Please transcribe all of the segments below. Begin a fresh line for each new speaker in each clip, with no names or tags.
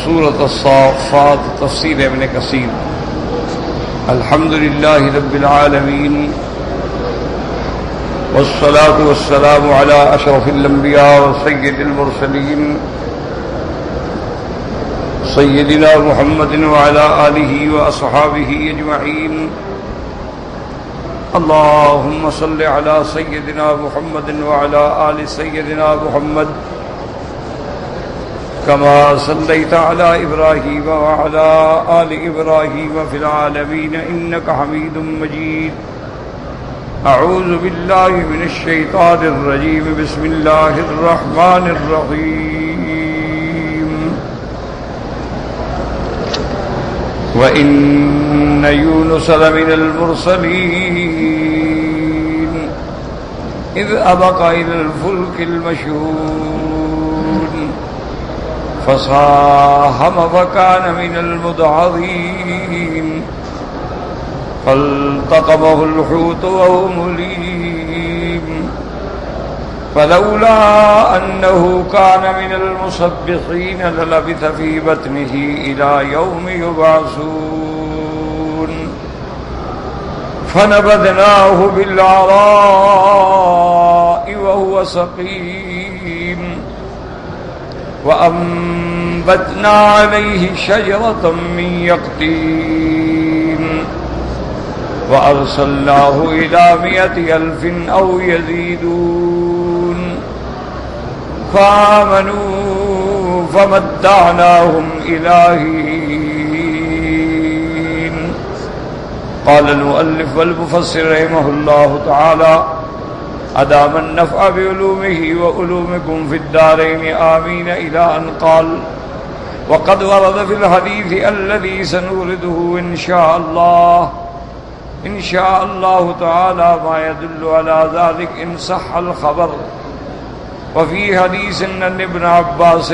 سورۃ الصافات تفسیر ابن کثیر۔ الحمد للہ رب العالمین والصلاة والسلام على اشرف الانبیاء وسید المرسلین سیدنا محمد وعلى آلہ واصحابہ اجمعین۔ اللهم صل على سيدنا محمد وعلى آل سيدنا محمد كما صليت على إبراهيم وعلى آل إبراهيم في العالمين إنك حميد مجيد۔ أعوذ بالله من الشيطان الرجيم، بسم الله الرحمن الرحيم۔ وإن يونس لمن المرسلين إذ أبق إلى الفلك المشحون فساهم فكان من المدحضين فالتقمه الحوت وهو مليم فلولا أنه كان من المسبحين للبث في بطنه إلى يوم يبعثون فنبذناه بالعراء وهو سقيم وأنبتنا عليه شجرة من يقطين وأرسلناه إلى 100,000 أو يزيدون فآمنوا فمتعناهم إلى حين۔ قال المؤلف والمفسر رحمه الله تعالى أدام النفع بعلومه وعلومكم في الدارين آمين، إلى أن قال: وقد ورد في الحديث الذي سنورده إن شاء الله تعالى ما يدل على ذلك إن صح الخبر۔ وفي حديث أن ابن عباس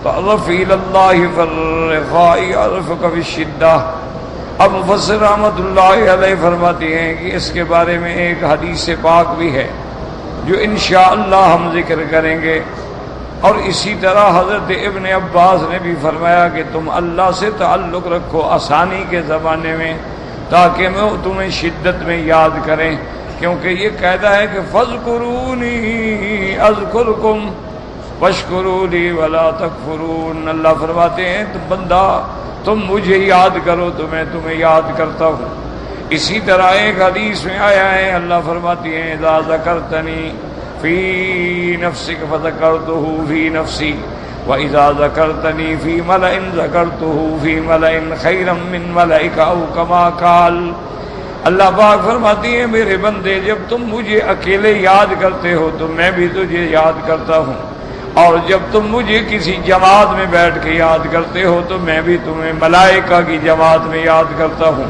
تعرف إلى الله في الرخاء يعرفك في الشدة۔ اب مفسر رحمۃ اللہ علیہ فرماتے ہیں کہ اس کے بارے میں ایک حدیث پاک بھی ہے جو انشاءاللہ ہم ذکر کریں گے، اور اسی طرح حضرت ابن عباس نے بھی فرمایا کہ تم اللہ سے تعلق رکھو آسانی کے زمانے میں تاکہ میں تمہیں شدت میں یاد کریں، کیونکہ یہ قاعدہ ہے کہ فاذکرونی اذکرکم واشکروا لی ولا تکفرون۔ اللہ فرماتے ہیں تم بندہ تم مجھے یاد کرو تو میں تمہیں یاد کرتا ہوں۔ اسی طرح ایک حدیث میں آیا ہے، اللہ فرماتی ہیں اذا ذکرتنی فی نفسک فذکرتہ فی نفسی وَإِذَا ذَكَرْتَنِي فِي مَلَئٍ ذَكَرْتُهُ فِي مَلَئٍ خَيْرًا مِّن مَلَئِكَ أَوْ كَمَا قَالَ۔ اللہ پاک فرماتی ہیں میرے بندے جب تم مجھے اکیلے یاد کرتے ہو تو میں بھی تجھے یاد کرتا ہوں، اور جب تم مجھے کسی جماعت میں بیٹھ کے یاد کرتے ہو تو میں بھی تمہیں ملائکہ کی جماعت میں یاد کرتا ہوں،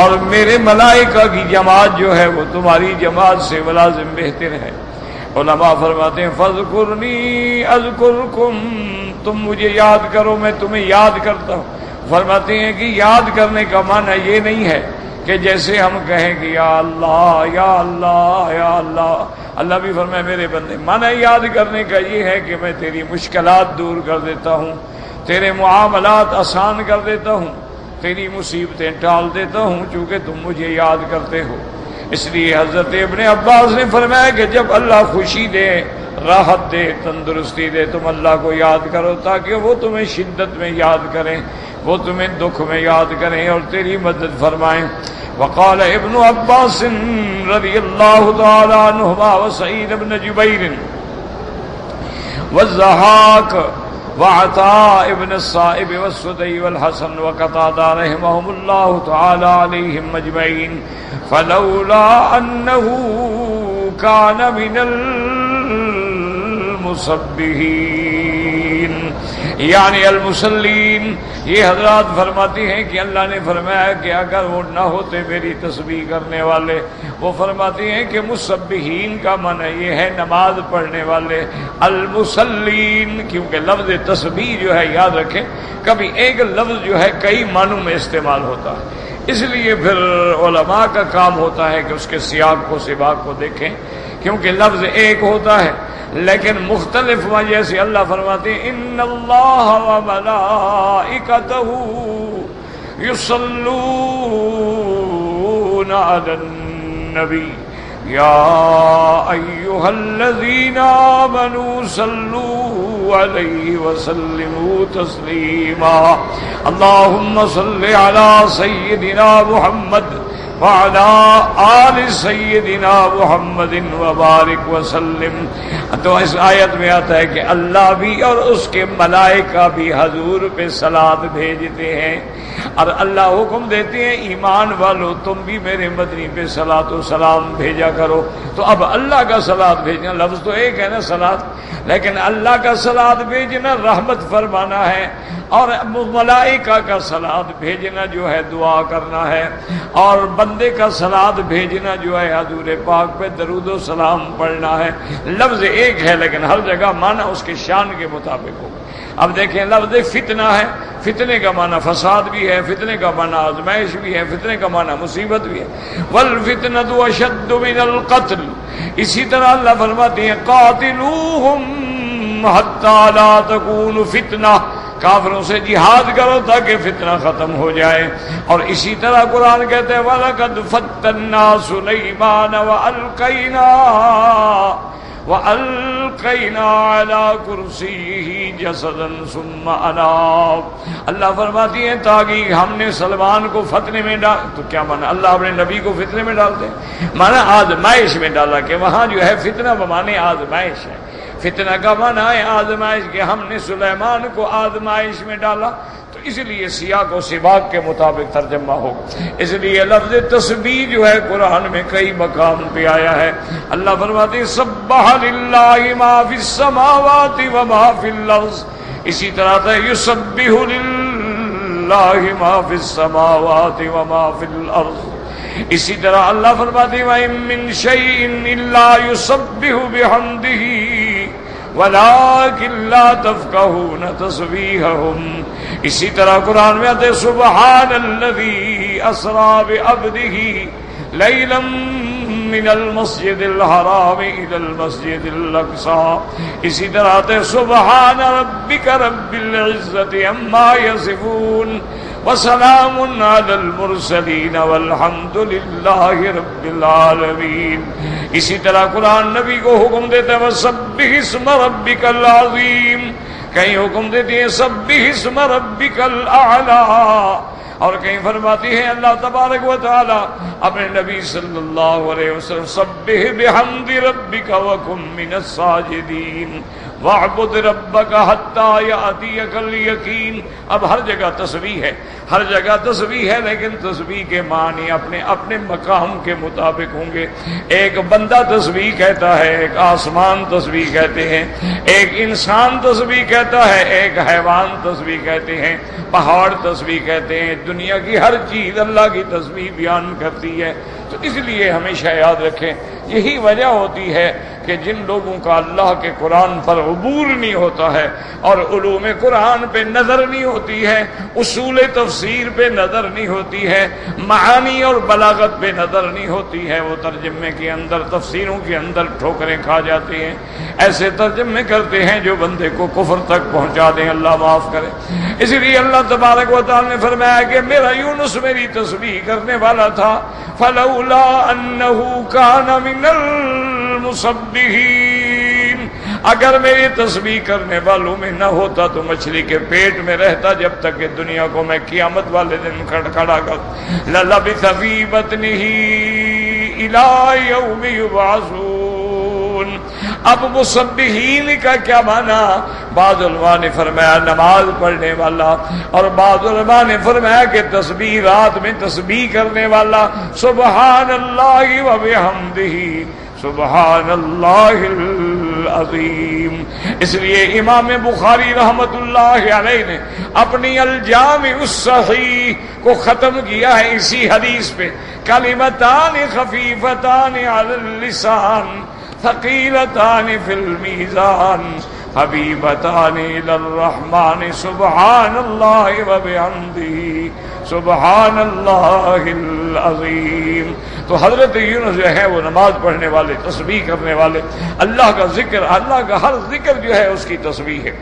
اور میرے ملائکہ کی جماعت جو ہے وہ تمہاری جماعت سے ملازم بہتر ہے۔ علماء فرماتے ہیں فاذکرنی اذکرکم، تم مجھے یاد کرو میں تمہیں یاد کرتا ہوں۔ فرماتے ہیں کہ یاد کرنے کا معنی یہ نہیں ہے کہ جیسے ہم کہیں کہ یا اللہ یا اللہ یا اللہ۔ اللہ بھی فرمائے میرے بندے معنی یاد کرنے کا یہ ہے کہ میں تیری مشکلات دور کر دیتا ہوں، تیرے معاملات آسان کر دیتا ہوں، تیری مصیبتیں ٹال دیتا ہوں چونکہ تم مجھے یاد کرتے ہو۔ اس لیے حضرت ابن عباس نے فرمایا کہ جب اللہ خوشی دے، راحت دے، تندرستی دے، تم اللہ کو یاد کرو تاکہ وہ تمہیں شدت میں یاد کریں، وہ تمہیں دکھ میں یاد کریں اور تیری مدد فرمائیں۔ وقال ابن عباس رضی اللہ تعالی عنہما وسعید بن جبیر والضحاک وعطاء ابن الصائب والسدی والحسن وقتادہ رحمهم اللہ تعالی علیہم اجمعین فلولا انه كان من المسبحین یعنی المصلین۔ یہ حضرات فرماتی ہیں کہ اللہ نے فرمایا کہ اگر وہ نہ ہوتے میری تسبیح کرنے والے، وہ فرماتی ہیں کہ مسبحین کا معنی یہ ہے نماز پڑھنے والے، المصلین، کیونکہ لفظ تسبیح جو ہے یاد رکھیں کبھی ایک لفظ جو ہے کئی معنوں میں استعمال ہوتا ہے، اس لیے پھر علماء کا کام ہوتا ہے کہ اس کے سیاق کو سباق کو دیکھیں، کیونکہ لفظ ایک ہوتا ہے لیکن مختلف وجہ سے اللہ فرماتے ہیں ان اللہ وملائکتہ یصلون علی النبی یا ایھا الذین آمنوا صلوا علیہ وسلموا تسلیما اللہم صل علی سیدنا محمد وعلی آل سیدنا محمد وبارک وسلم. تو اس آیت میں آتا ہے کہ اللہ بھی اور اس کے ملائکہ بھی حضور پہ صلات بھیجتے ہیں، اور اللہ حکم دیتے ہیں ایمان والو تم بھی میرے مدنی پہ صلات و سلام بھیجا کرو. تو اب اللہ کا صلات بھیجنا، لفظ تو ایک ہے نا صلات، لیکن اللہ کا صلات بھیجنا رحمت فرمانا ہے، اور ملائکہ کا صلات بھیجنا جو ہے دعا کرنا ہے، اور بندے کا صلات بھیجنا جو ہے حضور پاک پہ درود و سلام پڑھنا ہے. لفظ ایک ہے لیکن ہر جگہ معنی اس کے شان کے مطابق ہوگا. اب دیکھیں لفظ فتنہ ہے، فتنے کا معنی فساد بھی ہے، فتنے کا معنی آزمائش بھی ہے، فتنے کا معنی مصیبت بھی ہے. والفتنة اشد من القتل. اسی طرح اللہ فرماتے ہیں قاتلوہم حتی لا تکون فتنہ، کافروں سے جہاد کرو تاکہ فتنہ ختم ہو جائے. اور اسی طرح قرآن کہتے ہیں وَلَقَدْ فَتَّنَّا سُلَيْمَانَ وَأَلْقَيْنَا عَلَى كُرْسِيِّهِ جَسَدًا ثُمَّ أَنَابَ. اللہ فرماتی ہیں تاکہ ہم نے سلمان کو فتنے میں ڈال. تو کیا مانا اللہ اپنے نبی کو فتنے میں ڈالتے ہیں؟ مانا آزمائش میں ڈالا، کہ وہاں جو ہے فتنہ بمانے آزمائش ہے. فتنہ کا معنی ہے آزمائش، کہ ہم نے سلیمان کو آزمائش میں ڈالا. تو اس لیے سیاق و سباق کے مطابق ترجمہ ہوگا. اس لیے لفظ تسبیح جو ہے قرآن میں کئی مقام پہ آیا ہے. اللہ فرماتے ہیں سبح للہ ما فی السماوات وما فی الارض. اسی طرح سے یسبح للہ ما فی السماوات وما فی الارض. اسی طرح اللہ فرماتے ہیں وَإِن مِّن شَيْءٍ إِلَّا يُسَبِّحُ بِحَمْدِهِ وَلَٰكِن لَّا تَفْقَهُونَ تَسْبِيحَهُمْ. اسی طرح قرآن میں آتے سبحان الذی اسریٰ بعبدہ لیلا من المسجد الحرام الى المسجد الاقصى. اسی طرح آتے سبحان ربک رب العزة عما یصفون وسلام علی المرسلین والحمد للہ رب العالمین. اسی طرح قرآن نبی کو حکم دیتا ہے وسبح اسم ربک العظیم، کہیں حکم دیتی ہے سبح اسم ربک الاعلی، اور کہیں فرماتی ہے اللہ تبارک و تعالی اپنے نبی صلی اللہ علیہ وسلم سبح بحمد ربک وکن من الساجدین وَاعْبُدْ رَبَّكَ حَتَّى يَأْتِيَكَ الْيَقِينُ. اب ہر جگہ تسبیح ہے، ہر جگہ تسبیح ہے، لیکن تسبیح کے معنی اپنے اپنے مقام کے مطابق ہوں گے. ایک بندہ تسبیح کہتا ہے، ایک آسمان تسبیح کہتے ہیں، ایک انسان تسبیح کہتا ہے، ایک حیوان تسبیح کہتے ہیں، پہاڑ تسبیح کہتے ہیں. دنیا کی ہر چیز اللہ کی تسبیح بیان کرتی ہے. تو اس لیے ہمیشہ یاد رکھیں یہی وجہ ہوتی ہے کہ جن لوگوں کا اللہ کے قرآن پر عبور نہیں ہوتا ہے اور علوم قرآن پہ نظر نہیں ہوتی ہے، اصول تفسیر پہ نظر نہیں ہوتی ہے، معانی اور بلاغت پہ نظر نہیں ہوتی ہے، وہ ترجمے کے اندر تفسیروں کے اندر ٹھوکریں کھا جاتے ہیں، ایسے ترجمے کرتے ہیں جو بندے کو کفر تک پہنچا دیں، اللہ معاف کرے۔ اس لیے اللہ تبارک و تعالی نے فرمایا کہ میرا یونس میری تسبیح کرنے والا تھا، فلولا انہ کان من المسبحین، اگر میری تسبیح کرنے والوں میں نہ ہوتا تو مچھلی کے پیٹ میں رہتا جب تک کہ دنیا کو میں قیامت والے دن کھڑا کر للبث فی بطنہ الی یوم یبعثون۔ اب مسبحین کا کیا معنی؟ بعض علماء نے فرمایا نماز پڑھنے والا، اور بعض علماء نے فرمایا کہ تسبیح رات میں تسبیح کرنے والا، سبحان اللہ و بحمدہ سبحان اللہ العظیم۔ اس لیے امام بخاری رحمت اللہ علیہ نے اپنی الجامع الصحیح کو ختم کیا ہے اسی حدیث پہ، کلمتان خفیفتان علی اللسان ثقیلتان فی المیزان حبیبتان الی الرحمن سبحان اللہ وبحمدہ سبحان اللہ العظیم. تو حضرت یونس جو ہے وہ نماز پڑھنے والے، تسبیح کرنے والے، اللہ کا ذکر، اللہ کا ہر ذکر جو ہے اس کی تسبیح ہے.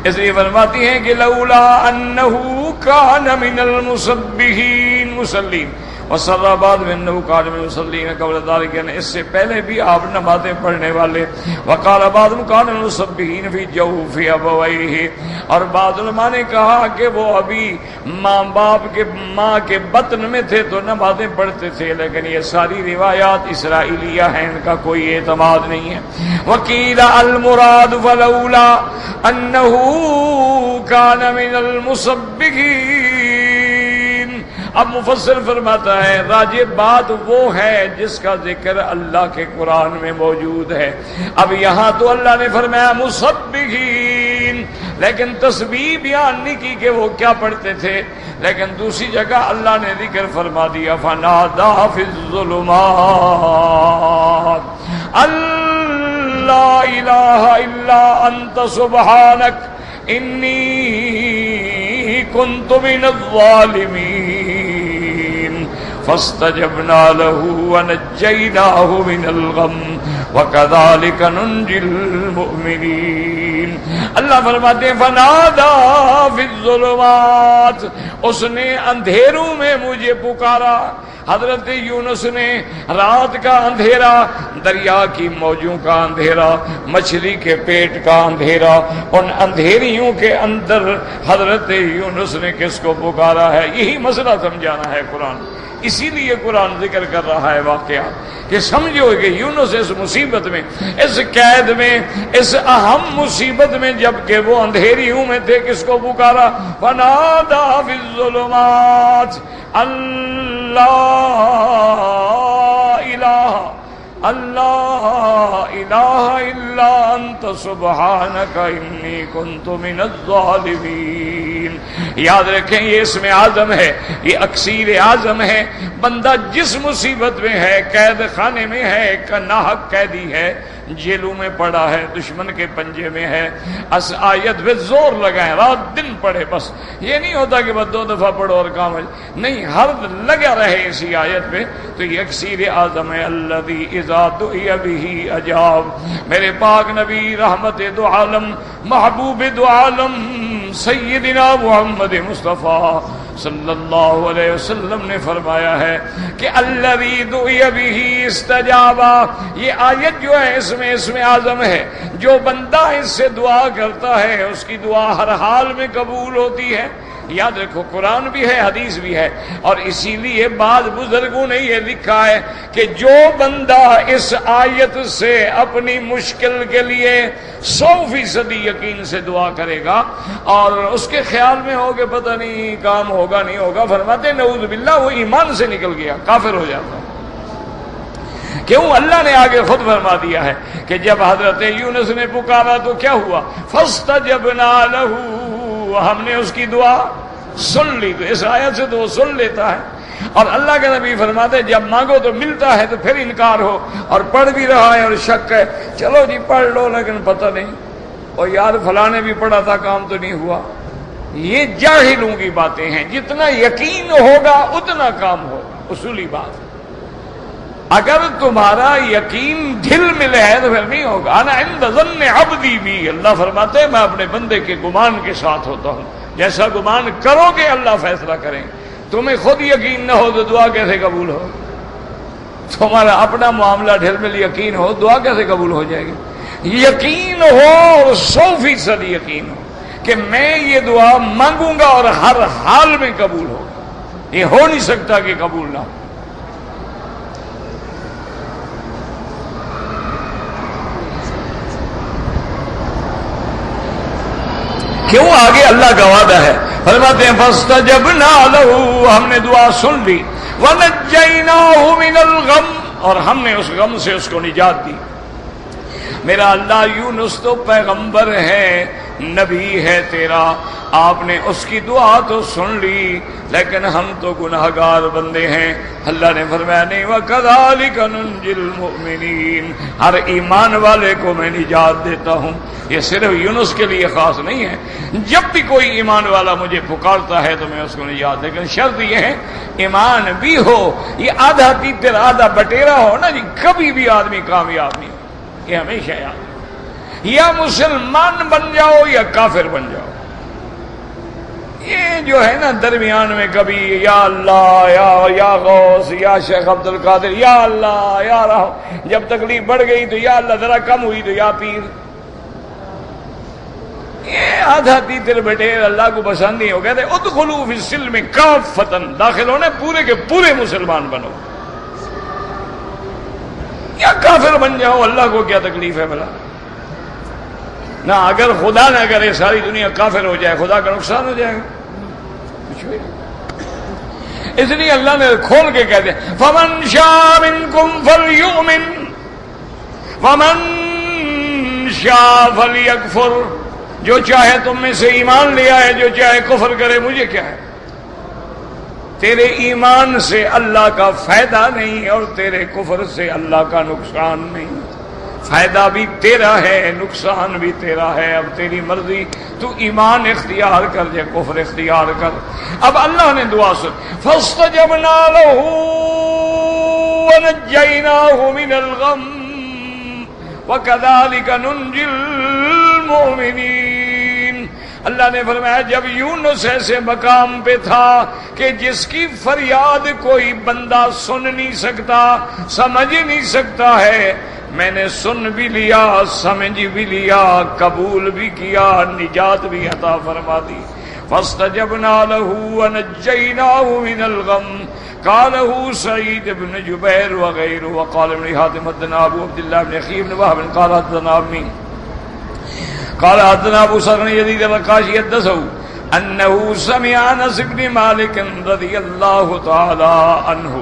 اس لیے فرماتی ہیں کہ لولا انہ کان من المسبحین مسلین وسر بعد میں انہ کان من المصلین قبل ذلك، یعنی اس سے پہلے بھی آپ نمازیں پڑھنے والے. وقال بعض کان من المسبحین فی جوف ابویہ، اور بعض علماء نے کہا کہ وہ ابھی ماں کے بطن میں تھے تو نمازیں پڑھتے تھے، لیکن یہ ساری روایات اسرائیلیہ ہیں، ان کا کوئی اعتماد نہیں ہے. وقیل المراد فلولا انہ کان من المسبحین. اب مفسر فرماتا ہے راجح بات وہ ہے جس کا ذکر اللہ کے قرآن میں موجود ہے. اب یہاں تو اللہ نے فرمایا مسبحین، لیکن تسبیح بیان نہیں کی کہ وہ کیا پڑھتے تھے، لیکن دوسری جگہ اللہ نے ذکر فرما دیا فنادا فی الظلمات اللہ الہ الا انت سبحانک انی کنت من الظالمین فاستجبنا له ونجیناہ من الغم وکذالک ننجی المؤمنین. اللہ فرماتے ہیں فنادا فی الظلمات، اس نے اندھیروں میں مجھے پکارا. حضرت یونس نے رات کا اندھیرا، دریا کی موجوں کا اندھیرا، مچھلی کے پیٹ کا اندھیرا، ان اندھیریوں کے اندر حضرت یونس نے کس کو پکارا ہے؟ یہی مسئلہ سمجھانا ہے قرآن. اسی لیے قرآن ذکر کر رہا ہے واقعہ کہ سمجھو کہ یونس اس مصیبت میں، اس قید میں، اس اہم مصیبت میں، جبکہ وہ اندھیریوں میں تھے، کس کو پکارا؟ فنادا فی الظلمات اللہ الہ الا انت سبحانک انی کنت من الظالمین. یاد رکھیں یہ اسم اعظم ہے، یہ اکسیر اعظم ہے. بندہ جس مصیبت میں ہے، قید خانے میں ہے، ایک ناحق قیدی ہے، جیلوں میں پڑا ہے، دشمن کے پنجے میں ہے، اس آیت پہ زور لگائیں، رات دن پڑھے. بس یہ نہیں ہوتا کہ بس 2 دفعہ پڑھو اور کام ہے، نہیں، ہر لگا رہے اسی آیت پہ. تو یہ اکسیر اعظم ہے الذی اذا دعی بہ اجاب. میرے پاک نبی رحمت دو عالم، محبوب دو عالم سیدنا محمد مصطفیٰ صلی اللہ علیہ وسلم نے فرمایا ہے کہ الذی دعی بہ استجابا. یہ آیت جو ہے اس میں اسم اعظم ہے. جو بندہ اس سے دعا کرتا ہے اس کی دعا ہر حال میں قبول ہوتی ہے. یاد رکھو قرآن بھی ہے، حدیث بھی ہے، اور اسی لیے بعض بزرگوں نے یہ لکھا ہے کہ جو بندہ اس آیت سے اپنی مشکل کے لیے 100% یقین سے دعا کرے گا اور اس کے خیال میں ہو کہ پتہ نہیں کام ہوگا نہیں ہوگا، فرماتے نعوذ باللہ وہ ایمان سے نکل گیا، کافر ہو جاتا. کیوں؟ اللہ نے آگے خود فرما دیا ہے کہ جب حضرت یونس نے پکارا تو کیا ہوا؟ فاستجبنا له، ہم نے اس کی دعا سن لی. تو اس آیت سے تو وہ سن لیتا ہے. اور اللہ کے نبی فرماتے جب مانگو تو ملتا ہے، تو پھر انکار ہو اور پڑھ بھی رہا ہے اور شک ہے، چلو جی پڑھ لو لیکن پتہ نہیں، اور یار فلاں نے بھی پڑھا تھا کام تو نہیں ہوا. یہ جاہلوں کی باتیں ہیں. جتنا یقین ہوگا اتنا کام ہوگا، اصولی بات. اگر تمہارا یقین ڈھل ملے ہے تو پھر نہیں ہوگا. انا عند ظن عبدی بھی، اللہ فرماتے ہیں میں اپنے بندے کے گمان کے ساتھ ہوتا ہوں. جیسا گمان کرو گے اللہ فیصلہ کریں. تمہیں خود یقین نہ ہو تو دعا کیسے قبول ہو؟ تمہارا اپنا معاملہ ڈھل مل یقین ہو، دعا کیسے قبول ہو جائے گی؟ یقین ہو اور 100% یقین ہو کہ میں یہ دعا مانگوں گا اور ہر حال میں قبول ہو. یہ ہو نہیں سکتا کہ قبول نہ ہو. کیوں؟ آگے اللہ کا وعدہ ہے، فرماتے ہیں فاستجبنا له، ہم نے دعا سن لی، ونجیناہ من الغم، اور ہم نے اس غم سے اس کو نجات دی. میرا اللہ یونس تو پیغمبر ہے، نبی ہے تیرا، آپ نے اس کی دعا تو سن لی لیکن ہم تو گناہگار بندے ہیں. اللہ نے فرمایا نہیں وَكَذَلِكَ نُنْجِي الْمُؤْمِنِينَ، ہر ایمان والے کو میں نجات دیتا ہوں. یہ صرف یونس کے لیے خاص نہیں ہے، جب بھی کوئی ایمان والا مجھے پکارتا ہے تو میں اس کو نجات. لیکن شرط یہ ہے ایمان بھی ہو، یہ آدھا تیتر آدھا بٹیرا ہو نا جی، کبھی بھی آدمی کامیاب نہیں ہو. یہ ہمیشہ یاد ہے، یا مسلمان بن جاؤ یا کافر بن جاؤ. یہ جو ہے نا درمیان میں کبھی یا اللہ یا غوث یا شیخ عبد القادر یا اللہ یا رہو، جب تکلیف بڑھ گئی تو یا اللہ، ذرا کم ہوئی تو یا پیر. یہ آدھا تیتر بٹیر اللہ کو پسند نہیں ہو. کہتے ادخلوا فی السلم کافۃ، داخل ہونے پورے کے پورے مسلمان بنو، یا کافر بن جاؤ. اللہ کو کیا تکلیف ہے بھلا؟ نہ اگر خدا نہ کرے ساری دنیا کافر ہو جائے، خدا کا نقصان ہو جائے گا. کچھ بھی نہیں. اس لیے اللہ نے کھول کے کہہ دیا فمن شاء منکم فلیؤمن ومن شاء فلیکفر، جو چاہے تم میں سے ایمان لے آئے، جو چاہے کفر کرے، مجھے کیا ہے. تیرے ایمان سے اللہ کا فائدہ نہیں اور تیرے کفر سے اللہ کا نقصان نہیں. فائدہ بھی تیرا ہے، نقصان بھی تیرا ہے. اب تیری مرضی، تو ایمان اختیار کر یا کفر اختیار کر. اب اللہ نے دعا سن فاستجبنا له ونجيناه من الغم وكذلك ننجي المؤمنين. اللہ نے فرمایا جب یونس ایسے مقام پہ تھا کہ جس کی فریاد کوئی بندہ سن نہیں سکتا، سمجھ نہیں سکتا ہے، میں نے سن بھی لیا، سمجھ بھی لیا، قبول بھی کیا، نجات بھی عطا فرما دی. فاستجبنا له ونجيناه من الغم قاله سعيد بن جبير وغيره. وقال ابن حاتم حدثنا ابو عبد الله بن اخي بن وهب قال حدثنا ابي قال حدثنا ابو سعد يزيد الرقاشي حدثه انه سمع انس بن مالك رضي الله تعالى عنه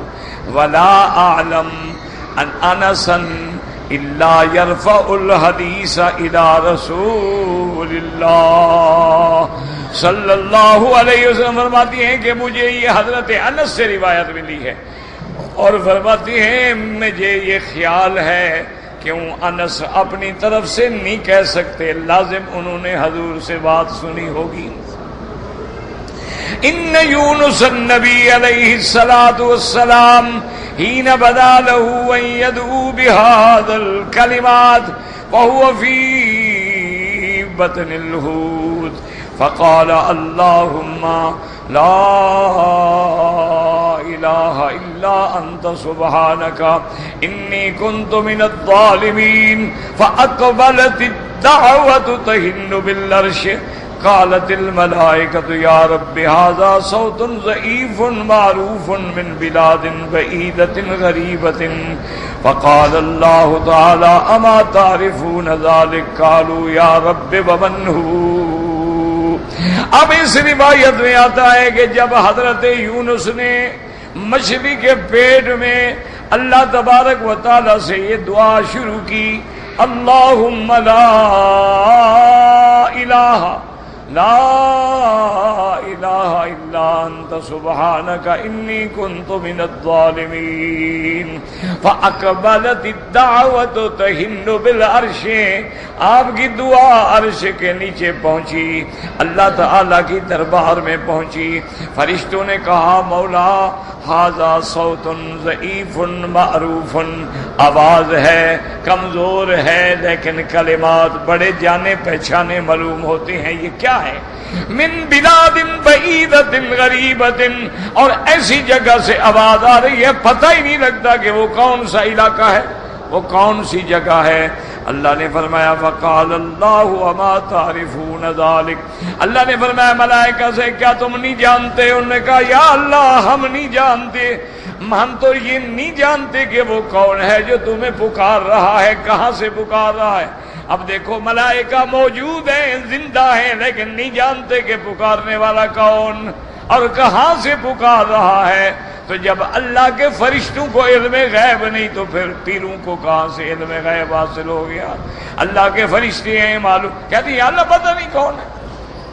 ولا اعلم ان انسا الا يرفع الحديث الى رسول الله صلی اللہ علیہ وسلم. فرماتی ہیں کہ مجھے یہ حضرت انس سے روایت ملی ہے اور فرماتی ہیں مجھے یہ خیال ہے کیوں انس اپنی طرف سے نہیں کہہ سکتے، لازم انہوں نے حضور سے بات سنی ہوگی. ان یونس النبی علیہ الصلوۃ والسلام حين بدا له ان يدعو بهذا الكلمات وهو في بطن الحوت فقال اللهم لا اله الا انت سبحانك اني كنت من الظالمين. فاقبلت الدعوة تهن بالعرش. قالت الملائكة يا رب هذا صوت ضعيف معروف من بلاد بعيدة غريبة. فقال الله تعالى اما تعرفون ذلك قالوا يا رب ومن هو. اب اس روایت میں آتا ہے کہ جب حضرت یونس نے مچھلی کے پیٹ میں اللہ تبارک و تعالی سے یہ دعا شروع کی اللہم لا الہ لا الہ الا انت سبحانک انی کنت من الظالمین. فاقبلت الدعوة تہن بالعرش. آپ کی دعا عرش کے نیچے پہنچی، اللہ تعالی کی دربار میں پہنچی. فرشتوں نے کہا مولا ھذا صوت ضعیف معروف، آواز ہے کمزور ہے لیکن کلمات بڑے جانے پہچانے معلوم ہوتے ہیں. یہ کیا ہے؟ من بلاد بعیدۃ غریبۃ، اور ایسی جگہ سے آواز آ رہی ہے پتہ ہی نہیں لگتا کہ وہ کون سا علاقہ ہے، وہ کون سی جگہ ہے. اللہ نے فرمایا فقال اللہ وما تعرفون ذلك. اللہ نے فرمایا ملائکہ سے کیا تم نہیں جانتے؟ انہوں نے کہا یا اللہ ہم نہیں جانتے، ہم تو یہ نہیں جانتے کہ وہ کون ہے جو تمہیں پکار رہا ہے، کہاں سے پکار رہا ہے. اب دیکھو ملائکہ موجود ہیں، زندہ ہیں، لیکن نہیں جانتے کہ پکارنے والا کون اور کہاں سے پکار رہا ہے. تو جب اللہ کے فرشتوں کو علم غیب نہیں تو پھر پیروں کو کہاں سے علم غیب حاصل ہو گیا؟ اللہ کے فرشتے ہیں معلوم. کہتے ہیں یا اللہ پتہ نہیں کون ہے.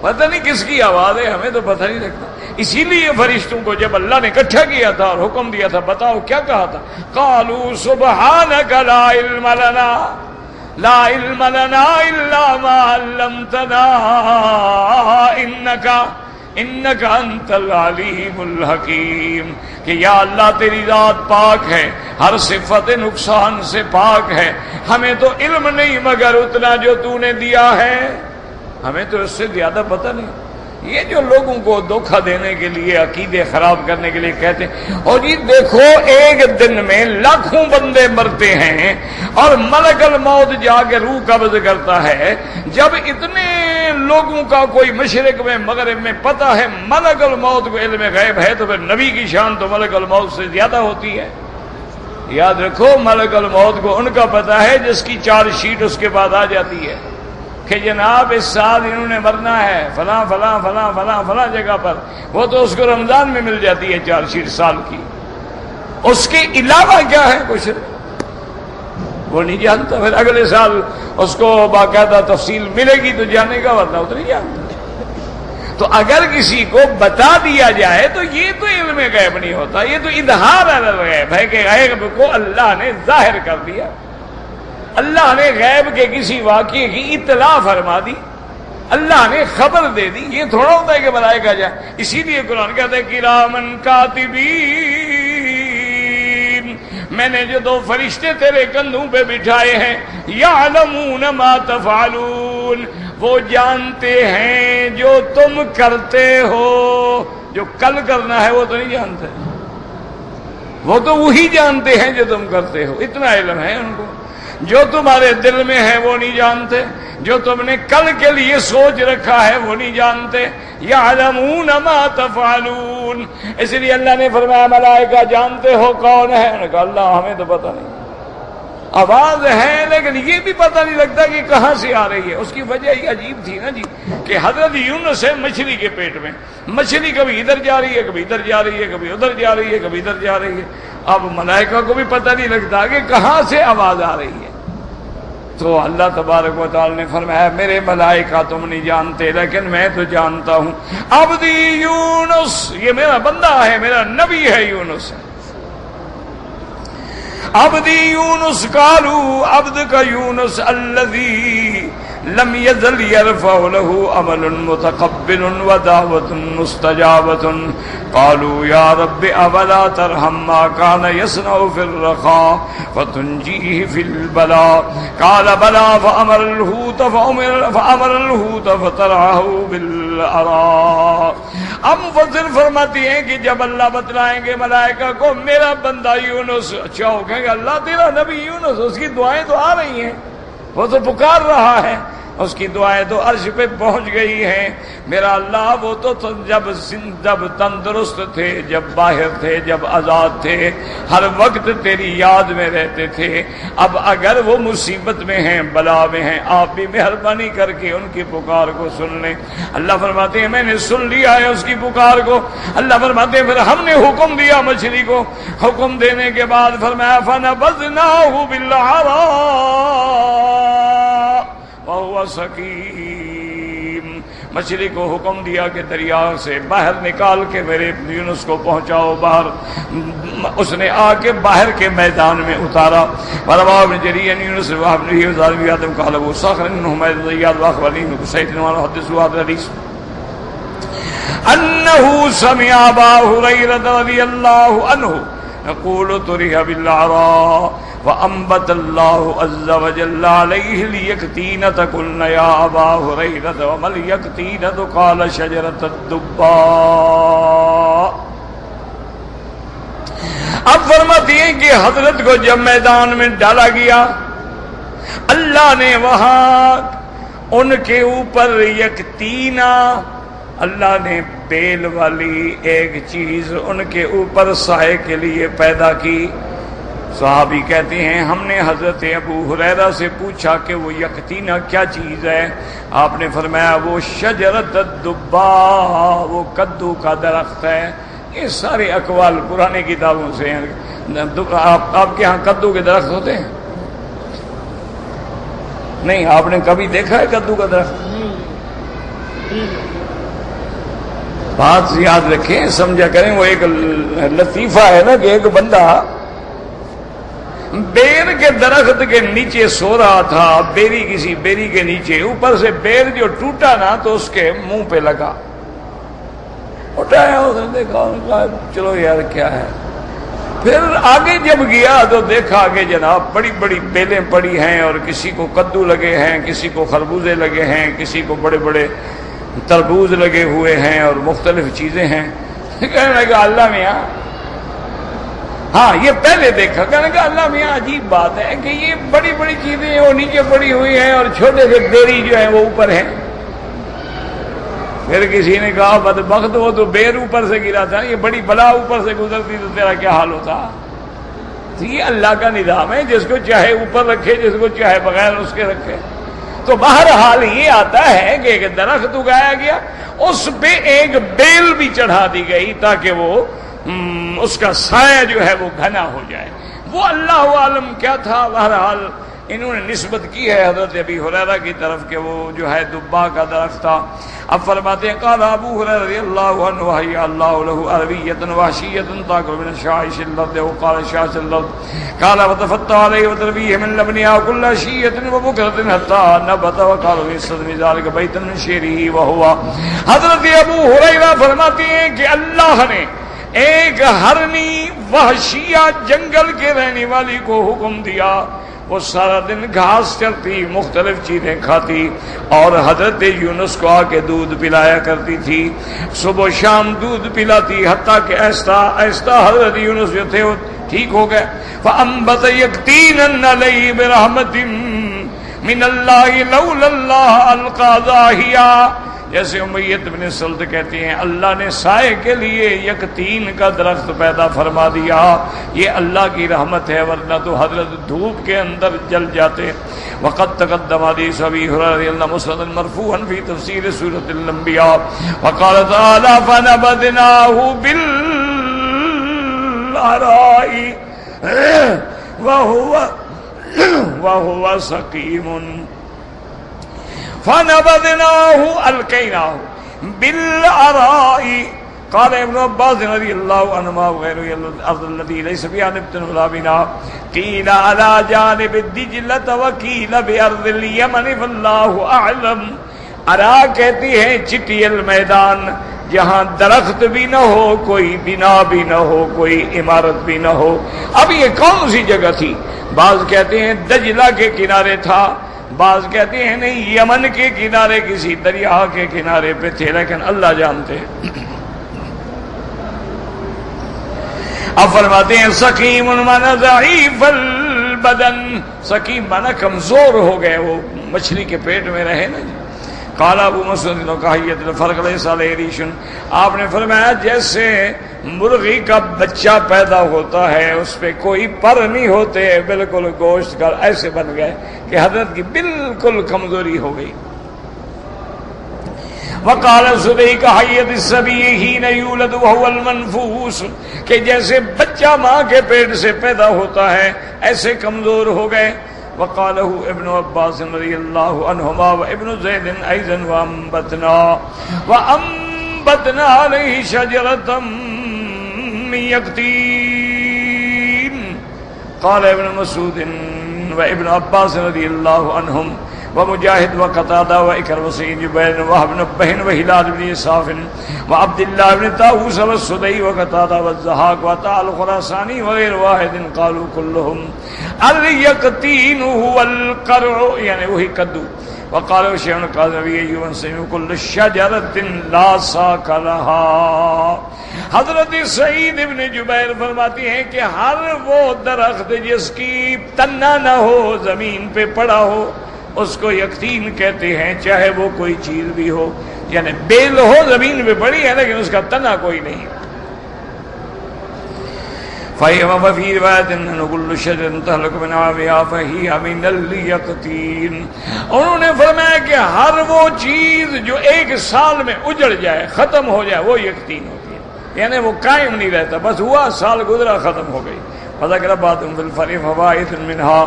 پتہ نہیں کس کی آواز ہے، ہمیں تو پتہ نہیں لگتا. اسی لیے فرشتوں کو جب اللہ نے اکٹھا کیا تھا اور حکم دیا تھا، بتاؤ کیا کہا تھا؟ قالوا سبحانك لا علم لنا الا ما علمتنا انك انت العلیم الحکیم. کہ یا اللہ تیری ذات پاک ہے، ہر صفت نقصان سے پاک ہے، ہمیں تو علم نہیں مگر اتنا جو تو نے دیا ہے، ہمیں تو اس سے زیادہ پتہ نہیں. یہ جو لوگوں کو دھوکہ دینے کے لیے، عقیدے خراب کرنے کے لیے کہتے ہیں، اور جی دیکھو ایک دن میں لاکھوں بندے مرتے ہیں اور ملک الموت جا کے روح قبض کرتا ہے. جب اتنے لوگوں کا کوئی مشرق میں مغرب میں پتہ ہے ملک الموت کو علم غیب ہے، تو پھر نبی کی شان تو ملک الموت سے زیادہ ہوتی ہے. یاد رکھو ملک الموت کو ان کا پتہ ہے جس کی چارج شیٹ اس کے بعد آ جاتی ہے کہ جناب اس سال انہوں نے مرنا ہے فلاں فلاں فلاں فلاں فلاں جگہ پر. وہ تو اس کو رمضان میں مل جاتی ہے چارج شیٹ سال کی. اس کے علاوہ کیا ہے کچھ وہ نہیں جانتا. پھر اگلے سال اس کو باقاعدہ تفصیل ملے گی تو جانے کا، ورنہ اتنی جانتا. تو اگر کسی کو بتا دیا جائے تو یہ تو علم غیب نہیں ہوتا، یہ تو اظہار الغیب ہے کہ غیب کو اللہ نے ظاہر کر دیا. اللہ نے غیب کے کسی واقعے کی اطلاع فرما دی، اللہ نے خبر دے دی. یہ تھوڑا ہوتا ہے کہ ملائکہ جائے. اسی لیے قرآن کہتا ہے کرامن کاتبین، میں نے جو 2 فرشتے تیرے کندھوں پہ بٹھائے ہیں، یعلمون ما تفعلون، وہ جانتے ہیں جو تم کرتے ہو. جو کل کرنا ہے وہ تو نہیں جانتے، وہ تو وہی جانتے ہیں جو تم کرتے ہو. اتنا علم ہے ان کو. جو تمہارے دل میں ہے وہ نہیں جانتے، جو تم نے کل کے لیے سوچ رکھا ہے وہ نہیں جانتے. یعلمون ما تفعلون. اس لیے اللہ نے فرمایا ملائکہ جانتے ہو کون ہے؟ انہوں نے کہا اللہ ہمیں تو پتہ نہیں. آواز ہے لیکن یہ بھی پتہ نہیں لگتا کہ کہاں سے آ رہی ہے. اس کی وجہ یہ عجیب تھی نا جی کہ حضرت یونس ہے مچھلی کے پیٹ میں، مچھلی کبھی ادھر جا رہی ہے کبھی ادھر جا رہی ہے کبھی ادھر جا رہی ہے کبھی ادھر جا رہی ہے. اب ملائکہ کو بھی پتہ نہیں لگتا کہ کہاں سے آواز آ رہی ہے. تو اللہ تبارک و تعالی نے فرمایا میرے ملائکہ تم نہیں جانتے لیکن میں تو جانتا ہوں. عبدی یونس، یہ میرا بندہ ہے، میرا نبی ہے یونس. عبدی یونس قالوا عبدک یونس الذی لم يزل يرفع له عمل متقبل ودعوة مستجابة قالوا يا رب أولا ترحم ما كان يصنع في الرخاء فتنجيه في البلاء قال بلى فأمر الحوت فترعه بالأراء. اب مفسر فرماتی ہیں کہ جب اللہ بتلائیں گے ملائکہ کو میرا بندہ یونس، اچھا ہو کہیں گے اللہ تیرا نبی یونس، اس کی دعائیں تو آ رہی ہیں، وہ تو پکار رہا ہے، اس کی دعائیں تو عرش پہ پہنچ گئی ہیں. میرا اللہ وہ تو جب تندرست تھے، جب باہر تھے، جب آزاد تھے، ہر وقت تیری یاد میں رہتے تھے. اب اگر وہ مصیبت میں ہیں، بلا میں ہیں، آپ بھی مہربانی کر کے ان کی پکار کو سن لیں. اللہ فرماتے ہیں میں نے سن لیا ہے اس کی پکار کو. اللہ فرماتے ہیں پھر ہم نے حکم دیا مچھلی کو. حکم دینے کے بعد فرمایا فنبذناہ بالعراء وهو سقیم. مچھلی کو حکم دیا کہ دریا سے باہر نکال کے میرے یونس کو پہنچاؤ باہر. اس نے آ کے باہر کے میدان میں اتارا. رواه ابن جرير يونس وابن ابي آدم قال ابو صخر انه زياد واخبرني بسيد وحدثوا هذا الحديث انه سمع ابا هريره رضي الله عنه يقول طرح بالعراء وأنبت الله عز وجل عليه اليقطينة قلنا يا أبا هريرة وما اليقطينة قال شجرة الدباء. اب فرماتی ہیں کہ حضرت کو جب میدان میں ڈالا گیا اللہ نے وہاں ان کے اوپر یقطینہ، اللہ نے بیل والی ایک چیز ان کے اوپر سائے کے لیے پیدا کی. صحابی کہتے ہیں ہم نے حضرت ابو ہریرہ سے پوچھا کہ وہ یقطینہ کیا چیز ہے؟ آپ نے فرمایا وہ شجرۃ الدباء، وہ کدو کا درخت ہے. یہ سارے اقوال پرانے کتابوں سے ہیں. آپ کے ہاں کدو کے درخت ہوتے ہیں؟ نہیں، آپ نے کبھی دیکھا ہے کدو کا درخت؟ بات یاد رکھیں، سمجھا کریں، وہ ایک لطیفہ ہے نا کہ ایک بندہ بیر کے درخت کے نیچے سو رہا تھا، کسی بیری کے نیچے، اوپر سے بیر جو ٹوٹا نا تو اس کے منہ پہ لگا، اٹھایا اس نے، دیکھا، چلو یار کیا ہے۔ پھر آگے جب گیا تو دیکھا کہ جناب بڑی بڑی بیلیں پڑی ہیں، اور کسی کو کدو لگے ہیں، کسی کو خربوزے لگے ہیں، کسی کو بڑے بڑے تربوز لگے ہوئے ہیں، اور مختلف چیزیں ہیں۔ کہنے لگا اللہ میاں، ہاں یہ پہلے دیکھا، کہنے لگا اللہ میاں عجیب بات ہے کہ یہ بڑی بڑی چیزیں وہ نیچے پڑی ہوئی ہیں اور چھوٹے سے بیری جو ہیں وہ اوپر ہیں۔ پھر کسی نے کہا بدبخت، وہ تو بیر اوپر سے گرا تھا، یہ بڑی بلا اوپر سے گزرتی تو تیرا کیا حال ہوتا۔ تو یہ اللہ کا نظام ہے، جس کو چاہے اوپر رکھے، جس کو چاہے بغیر اس کے رکھے۔ تو بہرحال یہ آتا ہے کہ ایک درخت اگایا گیا، اس پہ ایک بیل بھی چڑھا دی گئی تاکہ وہ اس کا سایہ جو ہے وہ گھنا ہو جائے۔ وہ اللہ عالم کیا تھا، بہرحال انہوں نے نسبت کی ہے حضرت ابی ہریرہ کی طرف کہ وہ جو ہے دبا کا درخت تھا۔ اب فرماتے ہیں قال ابو ہریرہ رضی اللہ عنہ وحی اللہ له عربیۃ وحشیۃ تاکل من الشعائش الارض وقال شاش الارض قال وتفتح علیہ وتربیہ من لبنها كل عشیۃ وبکرۃ حتى نبت وقال يستدمي ذلك بیتا من شعره وهو۔ حضرت ابو ہریرہ فرماتے ہیں کہ اللہ نے ایک ہرنی وحشیہ جنگل کے رہنے والی کو حکم دیا، وہ سارا دن گھاس چرتی، مختلف چیزیں کھاتی، اور حضرت یونس کو آ کے دودھ پلایا کرتی تھی، صبح و شام دودھ پلاتی، حتیٰ کہ آہستہ آہستہ حضرت یونس جو تھے وہ ٹھیک ہو گئے۔ فَأَنبَتَ يَقْطِينًا عَلَيْهِ بِرَحْمَةٍ مِّنَ اللَّهِ لَوْلَا اللَّهُ أَلْقَىٰ ظَاهِرًا۔ جیسے امیت بن سلط کہتے ہیں اللہ نے سائے کے لیے یقطین کا درخت پیدا فرما دیا، یہ اللہ کی رحمت ہے، ورنہ تو حضرت دھوپ کے اندر جل جاتے۔ وقد تقدم حدیث ابی ہریرہ رضی اللہ مسند مرفوعا فی تفسیر سورۃ الانبیاء وقال تعالی فنبذناہ بالعراء وهو سقیم فنبذناه القيناه بالعراء قال ابن عباس رضي الله عنهما وغيره الارض التي ليس فيها نبت ولا بناء قيل على جانب الدجلة وقيل بارض اليمن فالله اعلم۔ ارا کہتی ہے چٹیل میدان، جہاں درخت بھی نہ ہو، کوئی بنا بھی نہ ہو، کوئی عمارت بھی نہ ہو۔ اب یہ کون سی جگہ تھی؟ بعض کہتے ہیں دجلہ کے کنارے تھا، بعض کہتے ہیں نہیں یمن کے کنارے کسی دریا کے کنارے پہ تھے، لیکن اللہ جانتے ہیں۔ اب فرماتے ہیں سقیم مانا ضعیف البدن، سقیم مانا کمزور ہو گئے، وہ مچھلی کے پیٹ میں رہے نا جی۔ قال ابو مسعود کہیت الفرق لیس علیہ ریش، آپ نے فرمایا جیسے مرغی کا بچہ پیدا ہوتا ہے اس پہ کوئی پر نہیں ہوتے، بالکل گوشت کا، ایسے بن گئے کہ حضرت کی بالکل کمزوری ہو گئی۔ وقال سدی کہیت الصبی حین یولد وهو المنفوس، کہ جیسے بچہ ماں کے پیٹ سے پیدا ہوتا ہے ایسے کمزور ہو گئے۔ وقاله ابن عباس رضی اللہ عنہما وابن زید ایضا وانبتنا علیہ شجرۃ من یقطین۔ قال ابن مسعود وابن عباس رضی اللہ عنہم ومجاہد وقتادہ وإكرمة وسعید بن وهب بن بہن وہلال بن صاف وعبد الله بن طاووس والسدي وقتادہ والضحاك وعطاء الخراسانی وغیر واحد قالوا كلهم اليقطين هو القرع، یعنی وہی کدو۔ وقال شیخ القاضی ایوب سمع كل شجرة لا ساق لها۔ حضرت سعید ابن جبیر فرماتی ہیں کہ ہر وہ درخت جس کی تنہ نہ ہو، زمین پہ پڑا ہو، اس کو یقطین کہتے ہیں، چاہے وہ کوئی چیز بھی ہو، یعنی بیل ہو زمین پہ پڑی ہے لیکن اس کا تنا کوئی نہیں۔ فَفِي رِوَايَةٍ أَنَّ كُلُّ شَجَرٍ تَهْلَكُ مِنْ عَامِهَا فَهِيَ مِنَ الْيَقْطِينِ۔ انہوں نے فرمایا کہ ہر وہ چیز جو ایک سال میں اجڑ جائے، ختم ہو جائے، وہ یقطین ہوتی ہے، یعنی وہ قائم نہیں رہتا، بس ہوا سال گزرا ختم ہو گئی۔ فذكر بعضهم في الفرق فوائد منها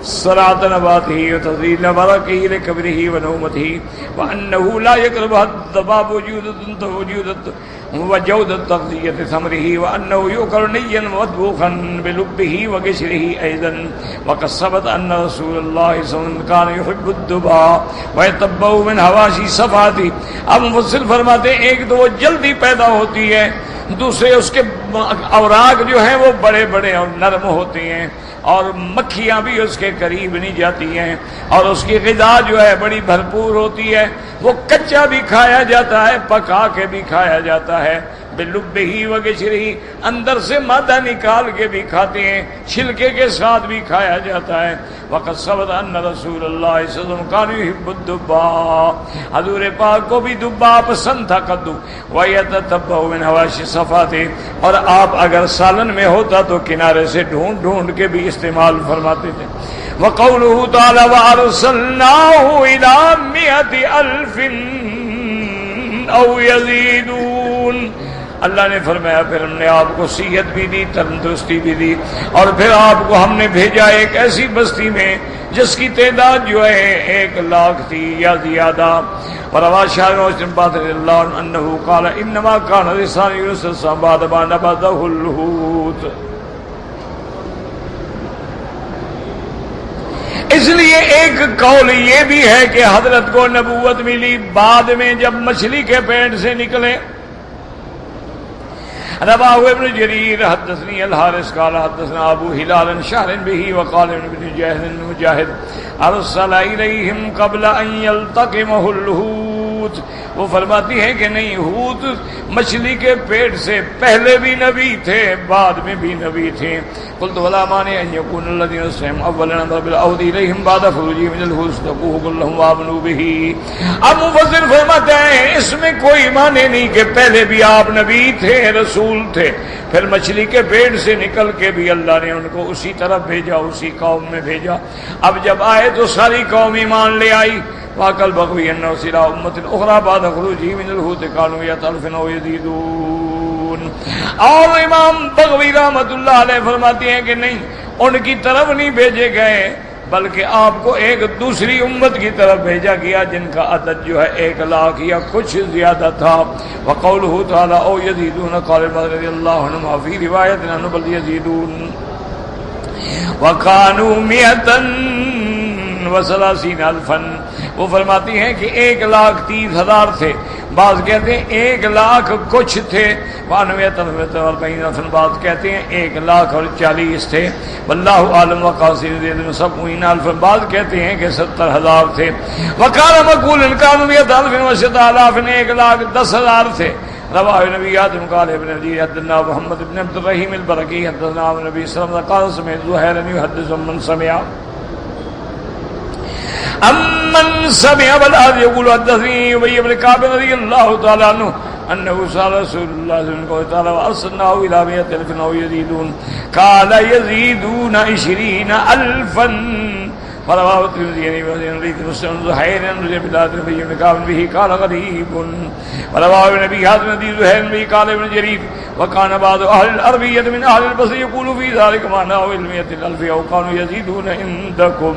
صلاة نباته وتذليل بركه لكبره ونومته وأنه لا يقربها الضباب وجودة تغذية ثمره وأنه يؤكل نيا مطبوخا بلبه وقشره أيضا. وقد ثبت أن رسول الله صلى الله عليه وسلم كان يحب الدباء ويتبع من حواشي صفاته. اب مفسر فرماتے ہیں ایک تو وہ جلدی پیدا ہوتی ہے، دوسرے اس کے اوراق جو ہیں وہ بڑے بڑے اور نرم ہوتے ہیں اور مکھیاں بھی اس کے قریب نہیں جاتی ہیں، اور اس کی غذا جو ہے بڑی بھرپور ہوتی ہے، وہ کچا بھی کھایا جاتا ہے، پکا کے بھی کھایا جاتا ہے، بلبہی وقشرہی، اندر سے مادہ نکال کے بھی کھاتے ہیں، چھلکے کے ساتھ بھی کھایا جاتا ہے. وقد ثبت ان رسول اللہ صلی اللہ علیہ وسلم کان یحب الدباء، حضور پاک کو بھی دبا پسند تھا، کدو ویتتبع من حواشی صفاتے، اور آپ اگر سالن میں ہوتا تو کنارے سے ڈھونڈ ڈھونڈ کے بھی استعمال فرماتے تھے. وقوله تعالی وارسلناه الى 100,000 او يزيدون، اللہ نے فرمایا پھر ہم نے آپ کو صحت بھی دی، تندرستی بھی دی، اور پھر آپ کو ہم نے بھیجا ایک ایسی بستی میں جس کی تعداد جو ہے 1,00,000 تھی یا زیادہ. وروى شاعر بن رضی اللہ عنہ انه قال انما كان لسان يونس بعد ما نبذه الحوت. اس لیے ایک قول یہ بھی ہے کہ حضرت کو نبوت ملی بعد میں جب مچھلی کے پیٹ سے نکلے. رواه ابن جرير حدثني الحارث قال حدثنا ابو هلال شهر به وقال ابن مجاهد ارسل اليهم قبل ان يلتقمه الحوت. وہ فرماتی ہے کہ نہیں، حوت مچھلی کے پیٹ سے پہلے بھی نبی تھے، بعد میں بھی نبی تھے. قلت ولا مانع ان يكون الذين سمعوا اولا نظر بالاود اليهم بعد خروجهم من الحوت تقوه كلهم وامنوا به. اب مفسر فرماتے ہیں اس میں کوئی معنی نہیں کہ پہلے بھی آپ نبی تھے، رسول تھے، پھر مچھلی کے پیٹ سے نکل کے بھی اللہ نے ان کو اسی طرف بھیجا، اسی قوم میں بھیجا. اب جب آئے تو ساری قوم ایمان لے آئی. واقل بغوی انه سرى امه اخرى بعد خروجه من الحوت كانوا يتلفون ويزيدون. اور امام بغوی رحمۃ اللہ علیہ فرماتے ہیں کہ نہیں، ان کی طرف نہیں بھیجے گئے بلکہ آپ کو ایک دوسری امت کی طرف بھیجا گیا جن کا عدد جو ہے 1,00,000 یا کچھ زیادہ تھا. وقوله تعالی او يزيدون قال رضی اللہ عنہ فی روایت انه بل يزيدون وكانوا 130,000. وہ فرماتی ہیں کہ 1,30,000 تھے، بعض کہتے ہیں 1,00,000 کچھ تھے، 92,000 بعض کہتے ہیں 1,40,000 تھے. واللہ عالم وقاصد سبعین الف، بعض کہتے ہیں کہ 70,000 تھے. وقال مقول كانوا 100,000 و10,000، 1,10,000 تھے. رواه نبيات قال ابن عدي حدثنا محمد بن عبد الرحيم البرقي حدثنا النبي صلى الله عليه وسلم قال سمعت زهيرا يحدث من سمع امن سمع والآذ يقول حدثني ابي بن كعب رضي الله تعالى عنه انه سال رسول الله صلى الله عليه وسلم وارسلناه الى 100,000 او يزيدون قال يزيدون 20,000. فرواه الترمذي وابن مسلم زهير بن عبد بن كعب به قال غريب. ورواه النبي حاتم بن زهير به قال ابن جرير وكان بعض اهل العربيه من اهل البصره يقول في ذلك معناه 100,000 او كانوا يزيدون عندكم.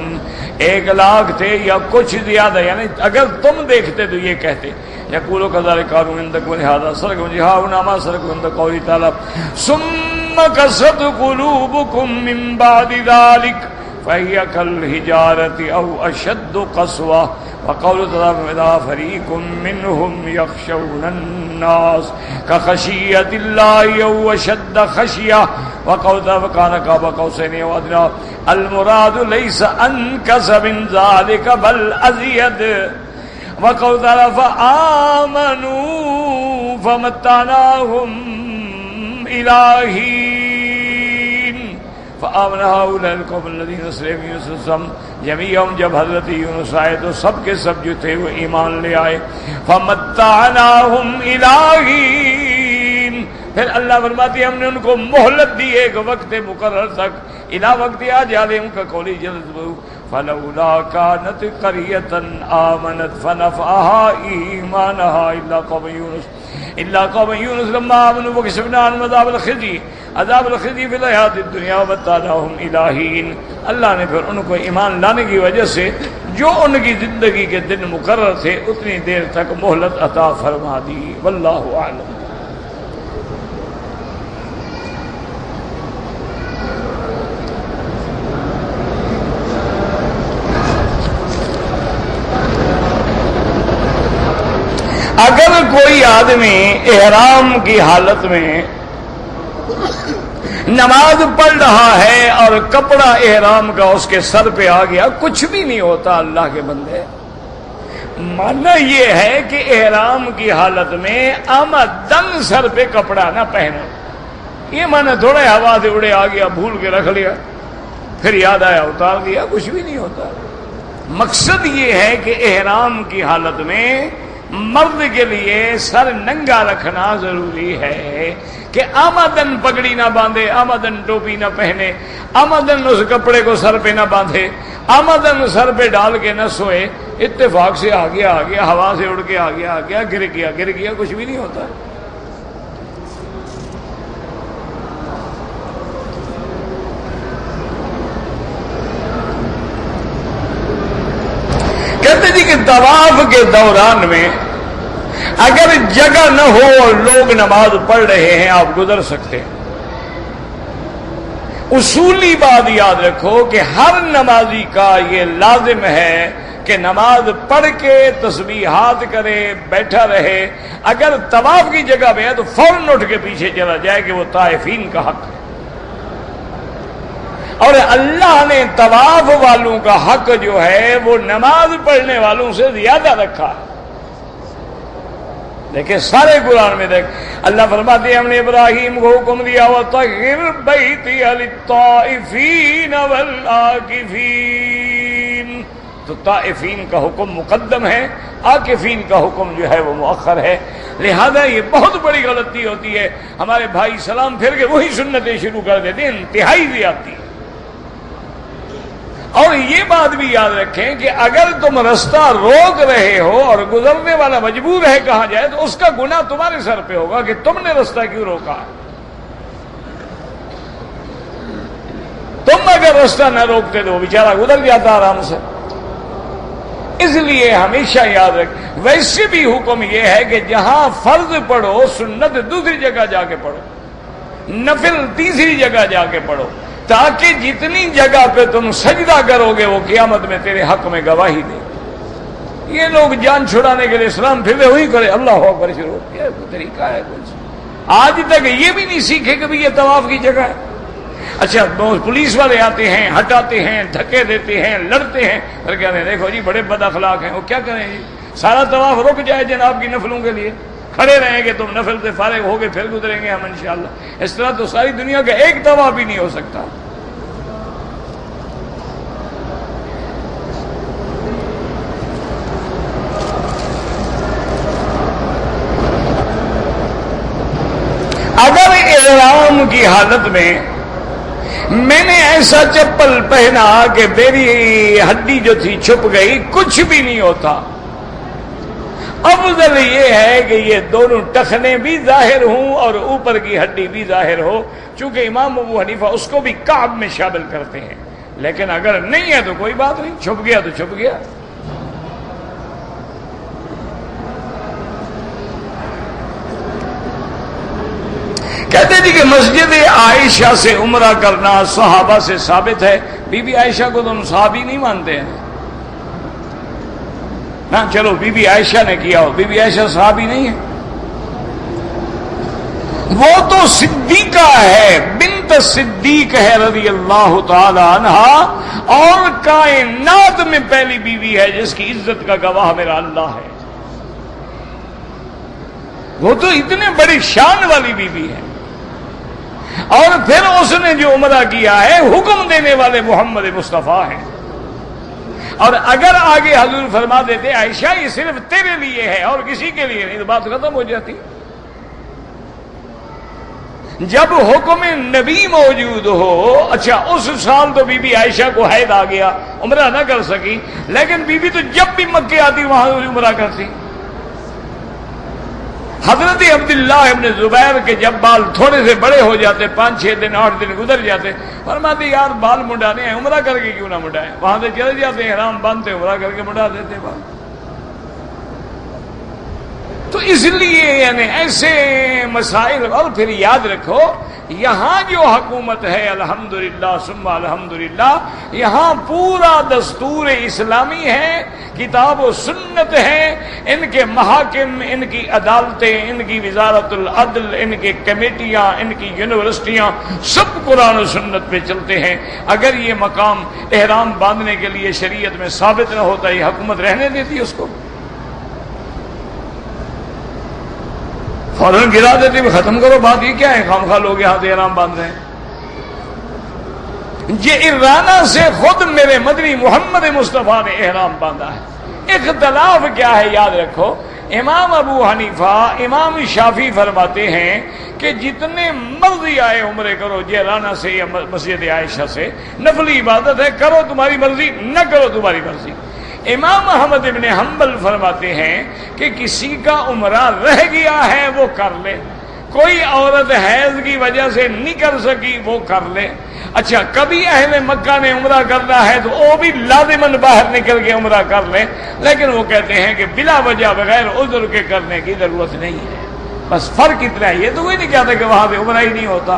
1,00,000 تھے یا کچھ زیادہ، یعنی اگر تم دیکھتے تو یہ کہتے. یقولوا كذلك كانوا عندكم ولهذا سرقوا جهاؤنا ما سرقوا عند قوله تعالى ثم قست قلوبكم من بعد ذلك فهي كالحجارة أو أشد قسوة. وقول تعالى فريق منهم يخشون الناس كخشية الله أو أشد خشية. وقول كان قاب قوسين أو أدنى. المراد ليس أنكس من ذلك بل أزيد. وقول تعالى فآمنوا فمتعناهم إلى حين فآمن هؤلاء القوم الذين اسلموا يونس جميعا. جب حضرت یونس آئے تو سب کے سب جو تھے وہ ایمان لے آئے. فمتعناهم إلى حين، پھر اللہ فرماتی ہے ہم نے ان کو مہلت دی ایک وقت مقرر تک. الی وقت اجلہم کا قولی جلد فلولا كانت قرية آمنت فنفعها إيمانها إلا قوم يونس لما آمنوا وكشفنا عنهم عذاب الخزي في الحیاة الدنیا ومتعناهم إلى حین. اللہ نے پھر ان کو ایمان لانے کی وجہ سے جو ان کی زندگی کے دن مقرر تھے اتنی دیر تک مہلت عطا فرما دی. واللہ اعلم. اگر کوئی آدمی احرام کی حالت میں نماز پڑھ رہا ہے اور کپڑا احرام کا اس کے سر پہ آ گیا، کچھ بھی نہیں ہوتا اللہ کے بندے. ماننا یہ ہے کہ احرام کی حالت میں آمدن سر پہ کپڑا نہ پہنو. یہ مانا تھوڑا ہوا سے اڑے آ گیا، بھول کے رکھ لیا، پھر یاد آیا اتار دیا، کچھ بھی نہیں ہوتا. مقصد یہ ہے کہ احرام کی حالت میں مرد کے لیے سر ننگا رکھنا ضروری ہے کہ آمدن پگڑی نہ باندھے، آمدن ٹوپی نہ پہنے، آمدن اس کپڑے کو سر پہ نہ باندھے، آمدن سر پہ ڈال کے نہ سوئے. اتفاق سے آ گیا ہوا سے اڑ کے آ گیا گر گیا، کچھ بھی نہیں ہوتا. کہتے جی کہ طواف کے دوران میں اگر جگہ نہ ہو اور لوگ نماز پڑھ رہے ہیں آپ گزر سکتے ہیں. اصولی بات یاد رکھو کہ ہر نمازی کا یہ لازم ہے کہ نماز پڑھ کے تسبیحات کرے، بیٹھا رہے. اگر طواف کی جگہ پہ ہے تو فوراً اٹھ کے پیچھے چلا جائے کہ وہ طائفین کا حق ہے. اور اللہ نے طواف والوں کا حق جو ہے وہ نماز پڑھنے والوں سے زیادہ رکھا ہے. دیکھیں سارے قرآن میں دیکھ اللہ فرماتے ہیں ہم نے ابراہیم کو حکم دیا وَطَهِّرْ بَيْتِيَ لِلطَّائِفِينَ وَالْعَاكِفِينَ. تو طائفین کا حکم مقدم ہے، عاکفین کا حکم جو ہے وہ مؤخر ہے. لہذا یہ بہت بڑی غلطی ہوتی ہے. ہمارے بھائی سلام پھر کے وہی سنتیں شروع کر دیتے ہیں، انتہائی زیادتی. اور یہ بات بھی یاد رکھیں کہ اگر تم رستہ روک رہے ہو اور گزرنے والا مجبور ہے کہاں جائے تو اس کا گناہ تمہارے سر پہ ہوگا کہ تم نے رستہ کیوں روکا. تم اگر رستہ نہ روکتے تو وہ بیچارہ گزر جاتا آرام سے. اس لیے ہمیشہ یاد رکھ. ویسے بھی حکم یہ ہے کہ جہاں فرض پڑھو سنت دوسری جگہ جا کے پڑھو، نفل تیسری جگہ جا کے پڑھو، تاکہ جتنی جگہ پہ تم سجدہ کرو گے وہ قیامت میں تیرے حق میں گواہی دے. یہ لوگ جان چھڑانے کے لیے اسلام پھر وہی کرے اللہ اکبر شروع کیا طریقہ ہے. کچھ آج تک یہ بھی نہیں سیکھے کہ یہ طواف کی جگہ ہے. اچھا پولیس والے آتے ہیں، ہٹاتے ہیں، دھکے دیتے ہیں، لڑتے ہیں، پھر کہتے ہیں دیکھو جی بڑے بد اخلاق ہیں. وہ کیا کریں جی، سارا طواف رک جائے جناب کی نفلوں کے لیے، کھڑے رہیں گے تم نفل سے فارغ ہو گے پھر گزریں گے ہم انشاءاللہ. اس طرح تو ساری دنیا کا ایک طواف بھی نہیں ہو سکتا. اگر احرام کی حالت میں نے ایسا چپل پہنا کہ میری ہڈی جو تھی چھپ گئی، کچھ بھی نہیں ہوتا. افضل یہ ہے کہ یہ دونوں ٹخنے بھی ظاہر ہوں اور اوپر کی ہڈی بھی ظاہر ہو، چونکہ امام ابو حنیفہ اس کو بھی کعب میں شامل کرتے ہیں. لیکن اگر نہیں ہے تو کوئی بات نہیں، چھپ گیا تو چھپ گیا. کہتے جی کہ مسجد عائشہ سے عمرہ کرنا صحابہ سے ثابت ہے. بی بی عائشہ کو تم صحابی نہیں مانتے ہیں نا؟ چلو بی بی عائشہ نے کیا ہو، بی بی عائشہ صحابی نہیں ہے. وہ تو صدیقہ ہے، بنت صدیق ہے رضی اللہ تعالی عنہ، اور کائنات میں پہلی بیوی ہے جس کی عزت کا گواہ میرا اللہ ہے. وہ تو اتنے بڑی شان والی بیوی ہے. اور پھر اس نے جو عمرہ کیا ہے حکم دینے والے محمد مصطفیٰ ہیں. اور اگر آگے حضور فرما دیتے عائشہ یہ صرف تیرے لیے ہے اور کسی کے لیے نہیں تو بات ختم ہو جاتی. جب حکم نبی موجود ہو. اچھا اس سال تو بی بی عائشہ کو حید آ گیا, عمرہ نہ کر سکی, لیکن بی بی تو جب بھی مکے آتی وہاں عمرہ کرتی. حضرت عبداللہ ابن زبیر کے جب بال تھوڑے سے بڑے ہو جاتے, 5-6 دن 8 دن گزر جاتے, فرماتے یار بال منڈانے ہیں, عمرہ کر کے کیوں نہ منڈائیں. وہاں سے چلے جاتے, احرام باندھتے, عمرہ کر کے منڈا دیتے بال. تو اس لیے یعنی ایسے مسائل. اور پھر یاد رکھو یہاں جو حکومت ہے الحمدللہ ثم الحمدللہ, یہاں پورا دستور اسلامی ہے, کتاب و سنت ہے, ان کے محاکم, ان کی عدالتیں, ان کی وزارت العدل, ان کے کمیٹیاں, ان کی یونیورسٹیاں سب قرآن و سنت پہ چلتے ہیں. اگر یہ مقام احرام باندھنے کے لیے شریعت میں ثابت نہ ہوتا, یہ حکومت رہنے دیتی اس کو, فوراً گرا دیتے, ختم کرو بات. یہ کیا ہے خام خواہ لوگ یہاں سے احرام باندھ رہے ہیں. یہ ارانہ سے خود میرے مدنی محمد مصطفیٰ نے احرام باندھا ہے. اختلاف کیا ہے یاد رکھو, امام ابو حنیفہ, امام شافعی فرماتے ہیں کہ جتنے مرضی آئے عمرے کرو, جیرانہ سے یا مسجد عائشہ سے, نفلی عبادت ہے, کرو تمہاری مرضی, نہ کرو تمہاری مرضی. امام احمد ابن حنبل فرماتے ہیں کہ کسی کا عمرہ رہ گیا ہے وہ کر لے, کوئی عورت حیض کی وجہ سے نہیں کر سکی وہ کر لے. اچھا کبھی اہل مکہ نے عمرہ کرنا ہے تو وہ بھی لازماً باہر نکل کے عمرہ کر لیں, لیکن وہ کہتے ہیں کہ بلا وجہ بغیر عذر کے کرنے کی ضرورت نہیں ہے. بس فرق اتنا ہی ہے. تو کوئی نہیں کہتا کہ وہاں پہ عمرہ ہی نہیں ہوتا.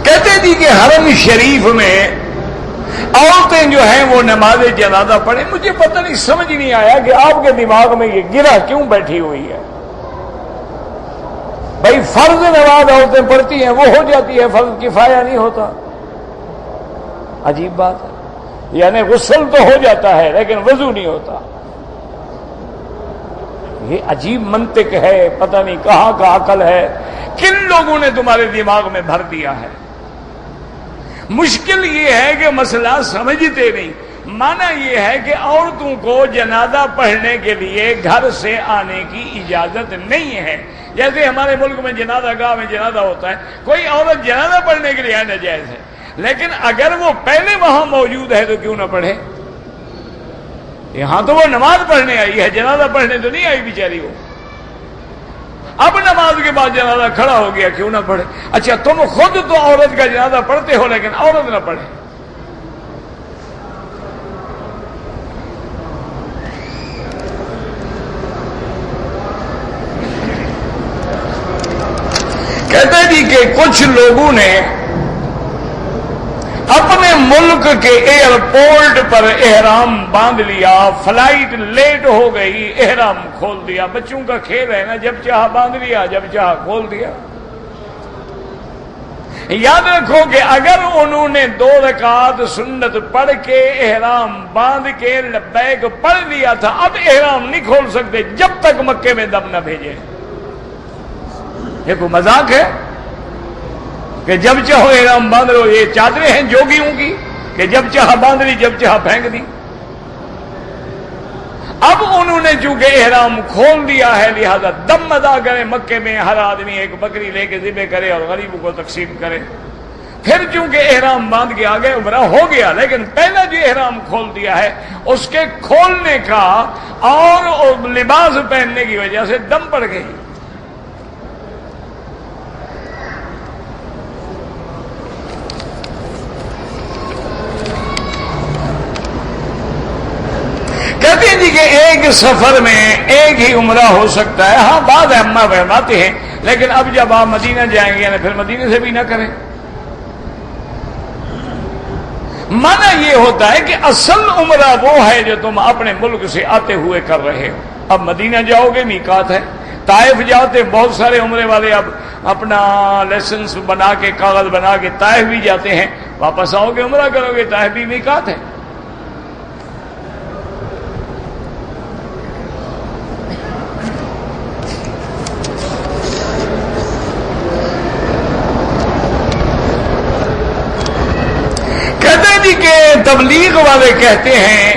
کہتے جی کہ حرم شریف میں عورتیں جو ہیں وہ نماز جنازہ پڑھیں. مجھے پتہ نہیں, سمجھ نہیں آیا کہ آپ کے دماغ میں یہ گرہ کیوں بیٹھی ہوئی ہے. بھائی فرض نماز عورتیں پڑھتی ہیں وہ ہو جاتی ہے, فرض کفایہ نہیں ہوتا. عجیب بات ہے, یعنی غسل تو ہو جاتا ہے لیکن وضو نہیں ہوتا. یہ عجیب منطق ہے, پتہ نہیں کہاں کا عقل ہے, کن لوگوں نے تمہارے دماغ میں بھر دیا ہے. مشکل یہ ہے کہ مسئلہ سمجھتے نہیں. معنی یہ ہے کہ عورتوں کو جنازہ پڑھنے کے لیے گھر سے آنے کی اجازت نہیں ہے. جیسے ہمارے ملک میں جنازہ گاہ میں جنازہ ہوتا ہے, کوئی عورت جنازہ پڑھنے کے لیے آنا جائز ہے, لیکن اگر وہ پہلے وہاں موجود ہے تو کیوں نہ پڑھے. یہاں تو وہ نماز پڑھنے آئی ہے, جنازہ پڑھنے تو نہیں آئی بیچاری وہ. اب نماز کے بعد جنازہ کھڑا ہو گیا, کیوں نہ پڑھے. اچھا تم خود تو عورت کا جنازہ پڑھتے ہو لیکن عورت نہ پڑھے. کہتے جی کہ کچھ لوگوں نے اپنے ملک کے ایئرپورٹ پر احرام باندھ لیا, فلائٹ لیٹ ہو گئی, احرام کھول دیا. بچوں کا کھیل ہے نا, جب چاہا باندھ لیا, جب چاہا کھول دیا. یاد رکھو کہ اگر انہوں نے 2 رکعت سنت پڑھ کے احرام باندھ کے لبیک پڑھ لیا تھا, اب احرام نہیں کھول سکتے جب تک مکے میں دم نہ بھیجے. یہ کوئی مذاق ہے کہ جب چاہو احرام باندھ لو؟ یہ چادریں ہیں جوگیوں کی کہ جب چاہا باندھ لی, جب چاہا پھینک دی. اب انہوں نے چونکہ احرام کھول دیا ہے لہذا دم ادا کرے مکے میں, ہر آدمی ایک بکری لے کے ذبح کرے اور غریبوں کو تقسیم کرے. پھر چونکہ احرام باندھ کے آگے عمرہ ہو گیا, لیکن پہلا جو احرام کھول دیا ہے اس کے کھولنے کا اور لباس پہننے کی وجہ سے دم پڑ گئی. کہتے ہیں جی کہ ایک سفر میں ایک ہی عمرہ ہو سکتا ہے. ہاں بعض ائمہ فرماتے ہیں لیکن اب جب آپ مدینہ جائیں گے پھر مدینے سے بھی نہ کریں. معنی یہ ہوتا ہے کہ اصل عمرہ وہ ہے جو تم اپنے ملک سے آتے ہوئے کر رہے ہو. اب مدینہ جاؤ گے میقات ہے, طائف جاتے بہت سارے عمرے والے اب اپنا لائسنس بنا کے کاغذ بنا کے طائف بھی جاتے ہیں, واپس آؤ گے عمرہ کرو گے, طائف بھی میقات ہے. کہ تبلیغ والے کہتے ہیں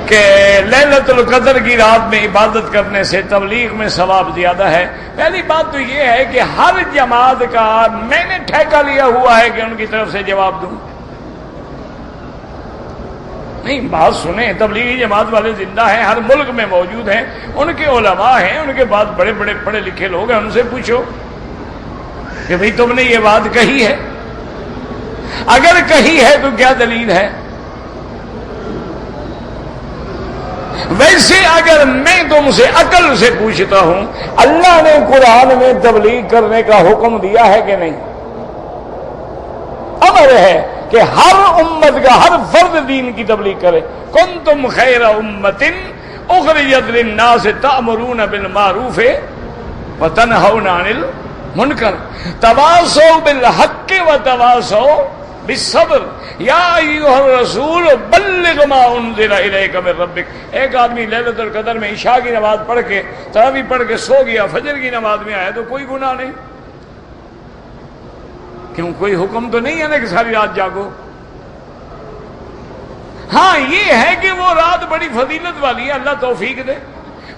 کہ لیلۃ القدر کی رات میں عبادت کرنے سے تبلیغ میں ثواب زیادہ ہے؟ پہلی بات تو یہ ہے کہ ہر جماعت کا میں نے ٹھیکہ لیا ہوا ہے کہ ان کی طرف سے جواب دوں؟ نہیں، بات سنیں، تبلیغی جماعت والے زندہ ہیں، ہر ملک میں موجود ہیں، ان کے علماء ہیں، ان کے بعد بڑے بڑے پڑھے لکھے لوگ ہیں، ان سے پوچھو کہ بھئی تم نے یہ بات کہی ہے؟ اگر کہی ہے تو کیا دلیل ہے؟ ویسے اگر میں تم سے عقل سے پوچھتا ہوں، اللہ نے قرآن میں تبلیغ کرنے کا حکم دیا ہے کہ نہیں؟ امر ہے کہ ہر امت کا ہر فرد دین کی تبلیغ کرے۔ کنتم خیر امت اخرجت للناس تأمرون بالمعروف وتنہون عن المنکر تواصوا بالحق وتواصوا بالصبر یا ایھا الرسول بلغ ما انزل الیک من ربک۔ ایک آدمی لیلۃ القدر میں عشاء کی نماز پڑھ کے تراویح پڑھ کے سو گیا، فجر کی نماز میں آیا تو کوئی گناہ نہیں، کیوں؟ کوئی حکم تو نہیں ہے نا کہ ساری رات جاگو۔ ہاں یہ ہے کہ وہ رات بڑی فضیلت والی ہے، اللہ توفیق دے۔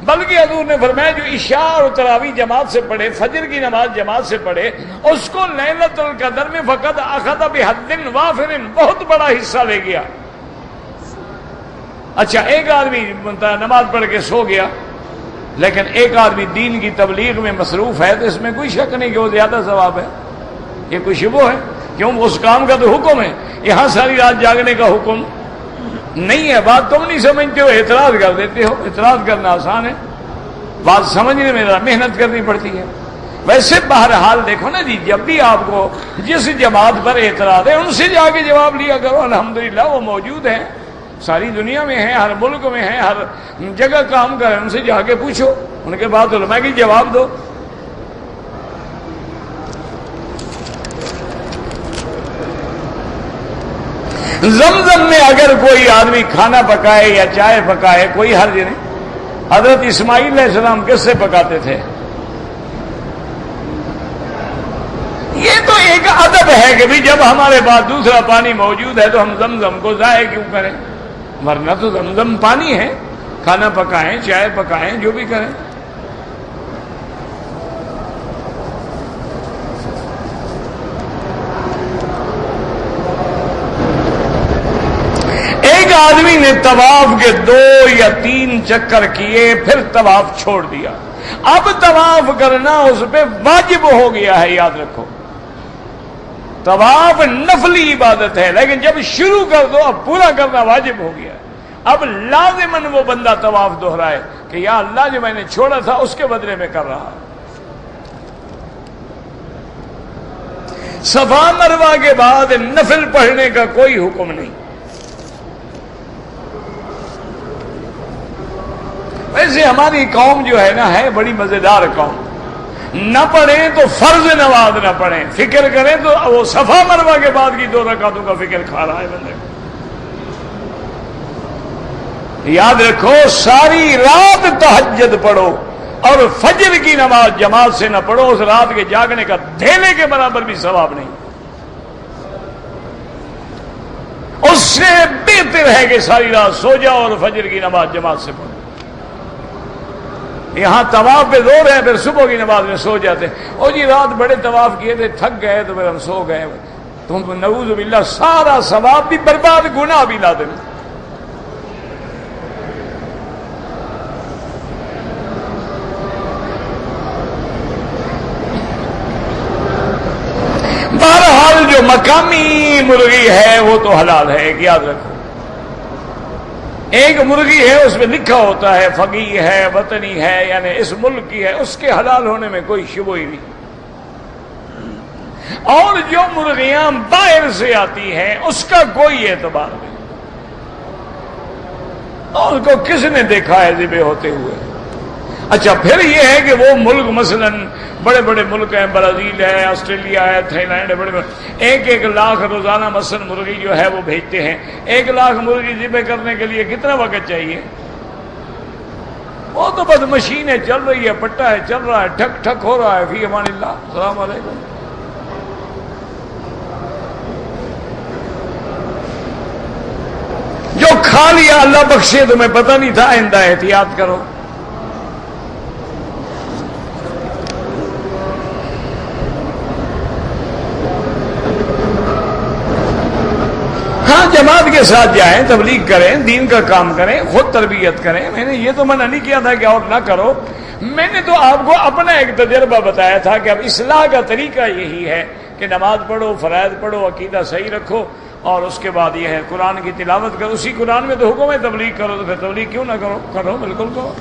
بلکہ حضور نے فرمایا جو عشاء اور تراویح جماعت سے پڑھے، فجر کی نماز جماعت سے پڑھے، اس کو لیلۃ القدر میں فقط اخذ بحظ وافر، بہت بڑا حصہ لے گیا۔ اچھا، ایک آدمی نماز پڑھ کے سو گیا، لیکن ایک آدمی دین کی تبلیغ میں مصروف ہے، تو اس میں کوئی شک نہیں کہ وہ زیادہ ثواب ہے۔ یہ کوئی شبہ ہے؟ کیوں؟ اس کام کا تو حکم ہے، یہاں ساری رات جاگنے کا حکم نہیں ہے۔ بات تم نہیں سمجھتے ہو، اعتراض کر دیتے ہو۔ اعتراض کرنا آسان ہے، بات سمجھنے میں محنت کرنی پڑتی ہے۔ ویسے بہرحال دیکھو نا جی، جب بھی آپ کو جس جماعت پر اعتراض ہے ان سے جا کے جواب لیا کرو۔ الحمدللہ وہ موجود ہیں، ساری دنیا میں ہیں، ہر ملک میں ہیں، ہر جگہ کام کریں، ان سے جا کے پوچھو، ان کے بعد علماء کی جواب دو۔ زمزم میں اگر کوئی آدمی کھانا پکائے یا چائے پکائے کوئی حرج نہیں۔ حضرت اسماعیل علیہ السلام کس سے پکاتے تھے؟ یہ تو ایک ادب ہے کہ بھی جب ہمارے پاس دوسرا پانی موجود ہے تو ہم زمزم کو ضائع کیوں کریں؟ ورنہ تو زمزم پانی ہے، کھانا پکائیں، چائے پکائیں، جو بھی کریں۔ آدمی نے طواف کے 2 یا 3 چکر کیے، پھر طواف چھوڑ دیا۔ اب طواف کرنا اس پہ واجب ہو گیا ہے، یاد رکھو۔ طواف نفلی عبادت ہے، لیکن جب شروع کر دو اب پورا کرنا واجب ہو گیا ہے۔ اب لازماً وہ بندہ طواف دہرائے کہ یا اللہ جو میں نے چھوڑا تھا اس کے بدلے میں کر رہا۔ صفا مروہ کے بعد نفل پڑھنے کا کوئی حکم نہیں۔ ویسے ہماری قوم جو ہے نا، ہے بڑی مزیدار قوم۔ نہ پڑھیں تو فرض نماز نہ پڑھیں، فکر کریں تو وہ صفا مروہ کے بعد کی 2 رکعتوں کا فکر کھا رہا ہے بندے کو۔ یاد رکھو، ساری رات تہجد پڑھو اور فجر کی نماز جماعت سے نہ پڑھو، اس رات کے جاگنے کا دھیلے کے برابر بھی ثواب نہیں۔ اس سے بہتر ہے کہ ساری رات سو جاؤ اور فجر کی نماز جماعت سے پڑھو۔ یہاں طواف پہ زور ہے، پھر صبح کی نماز میں سو جاتے ہیں۔ اور جی رات بڑے طواف کیے تھے، تھک گئے تو پھر ہم سو گئے، تم نعوذ باللہ سارا ثواب بھی برباد، گناہ بھی لا دینا۔ بہرحال جو مقامی مرغی ہے وہ تو حلال ہے، ایک یاد رکھو۔ ایک مرغی ہے، اس میں لکھا ہوتا ہے فقیہ ہے، وطنی ہے، یعنی اس ملک کی ہے، اس کے حلال ہونے میں کوئی شبہ ہی نہیں۔ اور جو مرغیاں باہر سے آتی ہیں اس کا کوئی اعتبار نہیں، اور اس کو کس نے دیکھا ہے ذبح ہوتے ہوئے؟ اچھا، پھر یہ ہے کہ وہ ملک مثلاً بڑے بڑے ملک ہیں، برازیل ہے، آسٹریلیا ہے، تھائی لینڈ ہے، بڑے بڑے 1 لاکھ روزانہ مثلاً مرغی جو ہے وہ بھیجتے ہیں۔ 1 لاکھ مرغی ذبح کرنے کے لیے کتنا وقت چاہیے؟ وہ تو بس مشینیں چل رہی ہے، پٹا ہے چل رہا ہے، ٹھک ٹھک ہو رہا ہے، فی امان اللہ، السلام علیکم۔ جو کھا کھا لیا اللہ بخشے، تمہیں پتہ نہیں تھا، آئندہ احتیاط کرو۔ ہاں جماعت کے ساتھ جائیں، تبلیغ کریں، دین کا کام کریں، خود تربیت کریں، میں نے یہ تو منع نہیں کیا تھا کہ اور نہ کرو، میں نے تو آپ کو اپنا ایک تجربہ بتایا تھا کہ اب اصلاح کا طریقہ یہی ہے کہ نماز پڑھو، فرائض پڑھو، عقیدہ صحیح رکھو، اور اس کے بعد یہ ہے قرآن کی تلاوت کرو۔ اسی قرآن میں تو حکم ہے تبلیغ کرو، تو پھر تبلیغ کیوں نہ کرو؟ کرو، بالکل کرو۔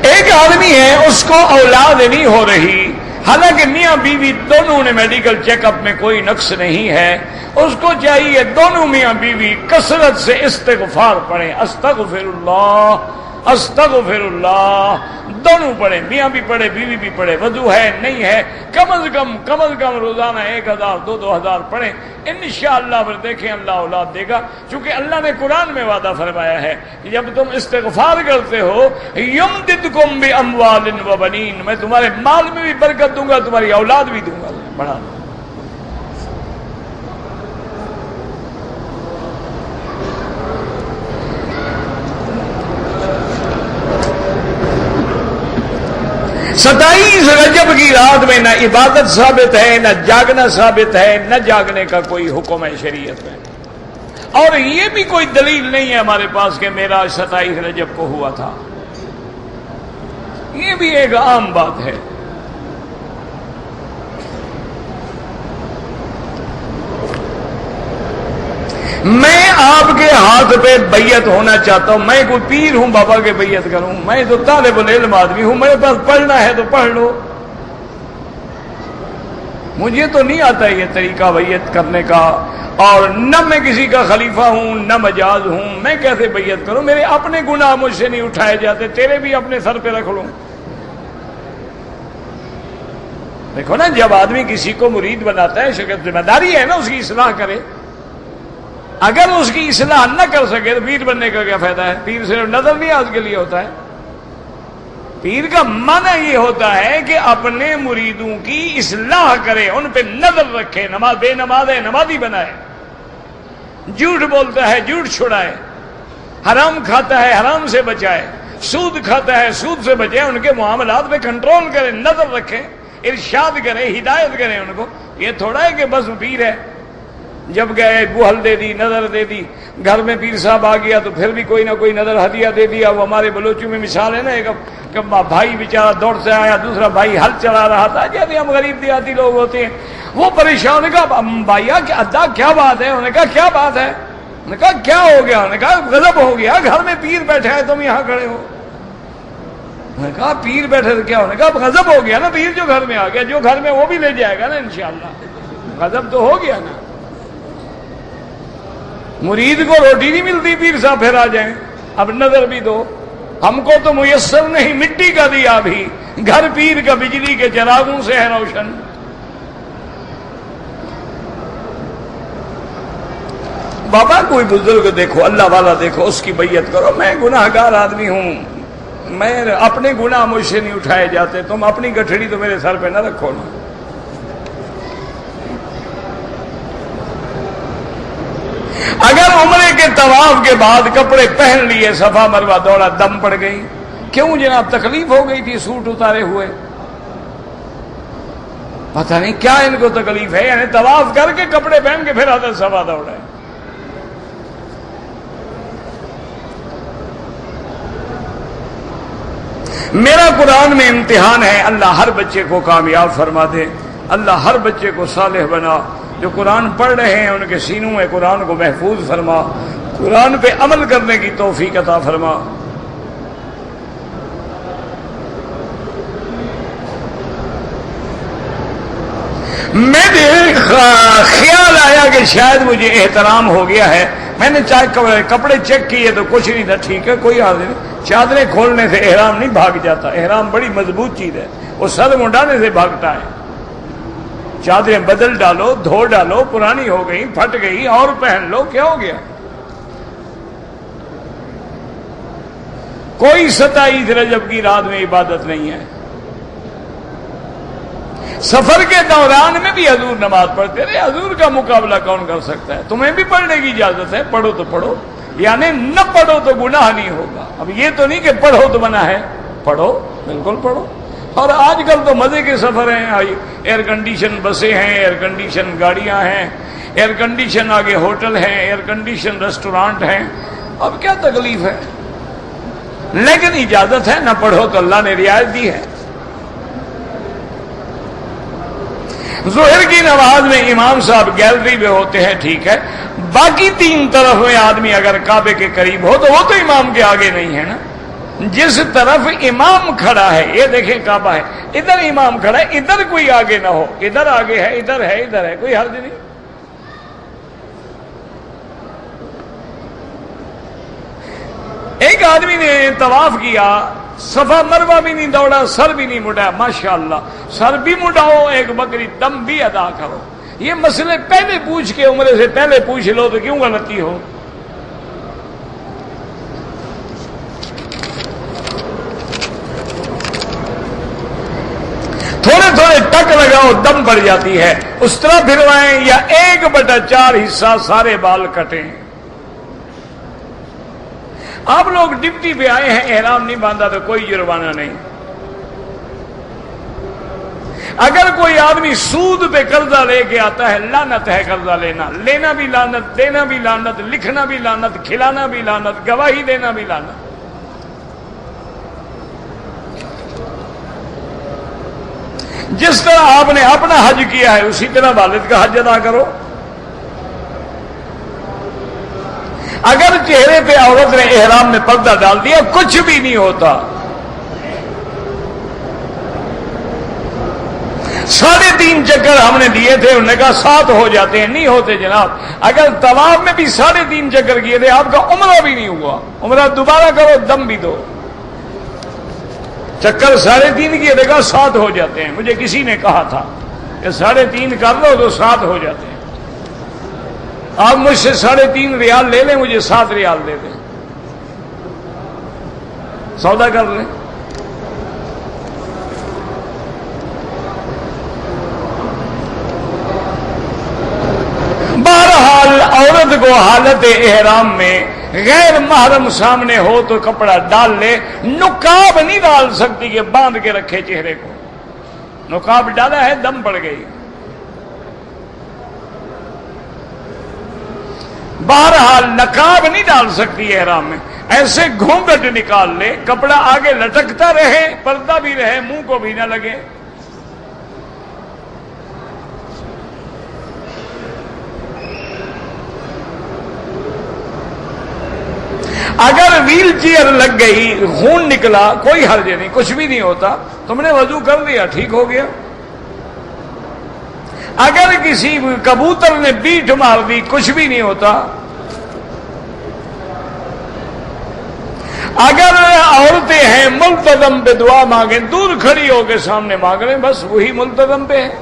ایک آدمی ہے، اس کو اولاد نہیں ہو رہی، حالانکہ میاں بیوی دونوں نے میڈیکل چیک اپ میں کوئی نقص نہیں ہے، اس کو چاہیے دونوں میاں بیوی کثرت سے استغفار پڑھیں، استغفر اللہ استغفر اللہ، دونوں پڑھیں، میاں بھی پڑھے بیوی بھی پڑھے، وضو ہے نہیں ہے، کم از کم روزانہ 1000 2000 پڑھیں، انشاءاللہ پھر دیکھیں اللہ اولاد دے گا، چونکہ اللہ نے قرآن میں وعدہ فرمایا ہے کہ جب تم استغفار کرتے ہو یمددکم باموال وبنین، میں تمہارے مال میں بھی برکت دوں گا، تمہاری اولاد بھی دوں گا، بڑھا دوں۔ ستائیس رجب کی رات میں نہ عبادت ثابت ہے، نہ جاگنا ثابت ہے، نہ جاگنے کا کوئی حکم ہے شریعت میں، اور یہ بھی کوئی دلیل نہیں ہے ہمارے پاس کہ میرا 27 رجب کو ہوا تھا، یہ بھی ایک عام بات ہے۔ میں آپ کے ہاتھ پہ بیعت ہونا چاہتا ہوں، میں کوئی پیر ہوں بابا کے بیعت کروں، میں تو طالب العلم آدمی ہوں، میرے پاس پڑھنا ہے تو پڑھ لو، مجھے تو نہیں آتا یہ طریقہ بیعت کرنے کا، اور نہ میں کسی کا خلیفہ ہوں نہ مجاز ہوں، میں کیسے بیعت کروں؟ میرے اپنے گناہ مجھ سے نہیں اٹھائے جاتے، تیرے بھی اپنے سر پہ رکھ لوں۔ دیکھو نا، جب آدمی کسی کو مرید بناتا ہے، شکر ذمہ داری ہے نا اس کی اصلاح کرے، اگر اس کی اصلاح نہ کر سکے تو پیر بننے کا کیا فائدہ ہے؟ پیر صرف نظر نیاز کے لیے ہوتا ہے، پیر کا معنی یہ ہوتا ہے کہ اپنے مریدوں کی اصلاح کرے، ان پہ نظر رکھے، نماز بے نماز ہے نمازی بنائے، جھوٹ بولتا ہے جھوٹ چھڑائے، حرام کھاتا ہے حرام سے بچائے، سود کھاتا ہے سود سے بچائے، ان کے معاملات پہ کنٹرول کرے، نظر رکھے، ارشاد کرے، ہدایت کرے ان کو۔ یہ تھوڑا ہے کہ بس پیر ہے، جب گئے بوہل دے دی، نظر دے دی، گھر میں پیر صاحب آ گیا تو پھر بھی کوئی نہ کوئی نظر ہدیہ دے دیا۔ وہ ہمارے بلوچوں میں مثال ہے نا، ایک بھائی بیچارہ دوڑ سے آیا، دوسرا بھائی ہل چلا رہا تھا، جیسے ہم غریب دیہاتی لوگ ہوتے ہیں، وہ پریشان نے کہا بھائیا کہ ادا کیا بات ہے؟ انہوں نے کہا کیا بات ہے؟ انہوں نے کہا کیا ہو گیا؟ انہوں نے کہا غضب ہو گیا، گھر میں پیر بیٹھا ہے تم یہاں کھڑے ہو۔ انہوں نے کہا پیر بیٹھے تو کیا؟ انہوں نے کہا غضب ہو گیا نا، پیر جو گھر میں آ گیا، جو گھر میں وہ بھی لے جائے گا نا انشاءاللہ، غضب تو ہو گیا نا۔ مرید کو روٹی نہیں ملتی، پیر صاحب پھر آ جائیں، اب نظر بھی دو، ہم کو تو میسر نہیں، مٹی کا دیا بھی، گھر پیر کا بجلی کے چراغوں سے ہے روشن۔ بابا کوئی بزرگ دیکھو، اللہ والا دیکھو، اس کی بیعت کرو۔ میں گناہ گار آدمی ہوں، میں اپنے گناہ مجھ سے نہیں اٹھائے جاتے، تم اپنی گٹھڑی تو میرے سر پہ نہ رکھو نا۔ اگر عمرے کے طواف کے بعد کپڑے پہن لیے، صفا مروہ دوڑا، دم پڑ گئی، کیوں جناب؟ تکلیف ہو گئی تھی سوٹ اتارے ہوئے، پتہ نہیں کیا ان کو تکلیف ہے، یعنی طواف کر کے کپڑے پہن کے پھر حضرت صفا دوڑے۔ میرا قرآن میں امتحان ہے، اللہ ہر بچے کو کامیاب فرما دے، اللہ ہر بچے کو صالح بنا، جو قرآن پڑھ رہے ہیں ان کے سینوں میں قرآن کو محفوظ فرما، قرآن پہ عمل کرنے کی توفیق عطا فرما۔ میرے خیال آیا کہ شاید مجھے احترام ہو گیا ہے، میں نے کپڑے چیک کیے تو کچھ نہیں تھا، ٹھیک ہے کوئی حال نہیں۔ چادریں کھولنے سے احرام نہیں بھاگ جاتا، احرام بڑی مضبوط چیز ہے، وہ سر منڈانے سے بھاگتا ہے۔ چادریں بدل ڈالو، دھو ڈالو، پرانی ہو گئی، پھٹ گئی، اور پہن لو، کیا ہو گیا؟ کوئی 27 رجب کی رات میں عبادت نہیں ہے. سفر کے دوران میں بھی حضور نماز پڑھتے رہے. حضور کا مقابلہ کون کر سکتا ہے؟ تمہیں بھی پڑھنے کی اجازت ہے، پڑھو تو پڑھو، یعنی نہ پڑھو تو گناہ نہیں ہوگا. اب یہ تو نہیں کہ پڑھو تو منع ہے، پڑھو، بالکل پڑھو. اور آج کل تو مزے کے سفر ہیں، ایئر کنڈیشن بسیں ہیں، ایئر کنڈیشن گاڑیاں ہیں، ایئر کنڈیشن آگے ہوٹل ہیں، ایئر کنڈیشن ریسٹورانٹ ہیں. اب کیا تکلیف ہے؟ لیکن اجازت ہے، نہ پڑھو تو اللہ نے رعایت دی ہے. ظہر کی نماز میں امام صاحب گیلری میں ہوتے ہیں، ٹھیک ہے. باقی 3 طرف میں آدمی اگر کعبے کے قریب ہو تو وہ تو امام کے آگے نہیں ہے نا. جس طرف امام کھڑا ہے، یہ دیکھیں کعبہ ہے، ادھر امام کھڑا ہے، ادھر کوئی آگے نہ ہو. ادھر آگے ہے، ادھر ہے، ادھر ہے، کوئی حرج نہیں. ایک آدمی نے طواف کیا، صفا مروہ بھی نہیں دوڑا، سر بھی نہیں مڑا. ماشاءاللہ، سر بھی مڑاؤ، ایک بکری دم بھی ادا کرو. یہ مسئلے پہلے پوچھ کے، عمرے سے پہلے پوچھ لو تو کیوں غلطی ہو؟ تھوڑے تھوڑے ٹک لگاؤ، دم بڑھ جاتی ہے. اس طرح پھروائیں یا 1/4 حصہ سارے بال کٹیں. آپ لوگ ڈپٹی پہ آئے ہیں، احرام نہیں باندھا تو کوئی جرمانہ نہیں. اگر کوئی آدمی سود پہ قرضہ لے کے آتا ہے، لعنت ہے قرضہ لینا. لینا بھی لعنت، دینا بھی لعنت، لکھنا بھی لعنت، کھلانا بھی لعنت، گواہی دینا بھی لعنت. جس طرح آپ نے اپنا حج کیا ہے اسی طرح والد کا حج ادا کرو. اگر چہرے پہ عورت نے احرام میں پردہ ڈال دیا کچھ بھی نہیں ہوتا. 3.5 چکر ہم نے دیے تھے، انہوں نے کہا 7 ہو جاتے ہیں. نہیں ہوتے جناب. اگر طواف میں بھی 3.5 چکر کیے تھے، آپ کا عمرہ بھی نہیں ہوا. عمرہ دوبارہ کرو، دم بھی دو. چکر 3.5 کیے تھے، کہا 7 ہو جاتے ہیں. مجھے کسی نے کہا تھا کہ 3.5 کر لو تو 7 ہو جاتے ہیں. آپ مجھ سے 3.5 ریال لے لیں، مجھے 7 ریال دے دیں، سودا کر لیں. بہرحال عورت کو حالت احرام میں غیر محرم سامنے ہو تو کپڑا ڈال لے. نقاب نہیں ڈال سکتی کہ باندھ کے رکھے چہرے کو. نقاب ڈالا ہے، دم پڑ گئی. بہرحال نقاب نہیں ڈال سکتی احرام میں. ایسے گھونگھٹ نکال لے، کپڑا آگے لٹکتا رہے، پردہ بھی رہے، منہ کو بھی نہ لگے. اگر ویل چیئر لگ گئی، خون نکلا، کوئی حرج نہیں، کچھ بھی نہیں ہوتا. تم نے وضو کر لیا، ٹھیک ہو گیا. اگر کسی کبوتر نے بیٹھ مار دی، کچھ بھی نہیں ہوتا. اگر عورتیں ہیں ملتزم پہ دعا مانگیں، دور کھڑی ہو کے سامنے مانگ لیں، بس وہی ملتزم پہ ہے.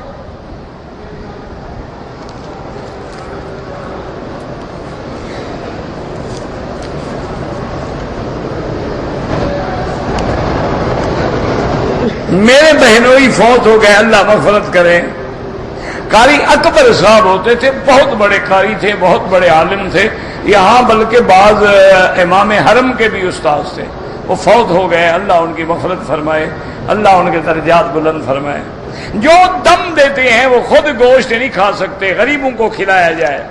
میرے بہنوئی فوت ہو گئے، اللہ مغفرت کرے. قاری اکبر صاحب ہوتے تھے، بہت بڑے قاری تھے، بہت بڑے عالم تھے. یہاں بلکہ بعض امام حرم کے بھی استاد تھے. وہ فوت ہو گئے، اللہ ان کی مغفرت فرمائے، اللہ ان کے درجات بلند فرمائے. جو دم دیتے ہیں وہ خود گوشت نہیں کھا سکتے، غریبوں کو کھلایا جائے.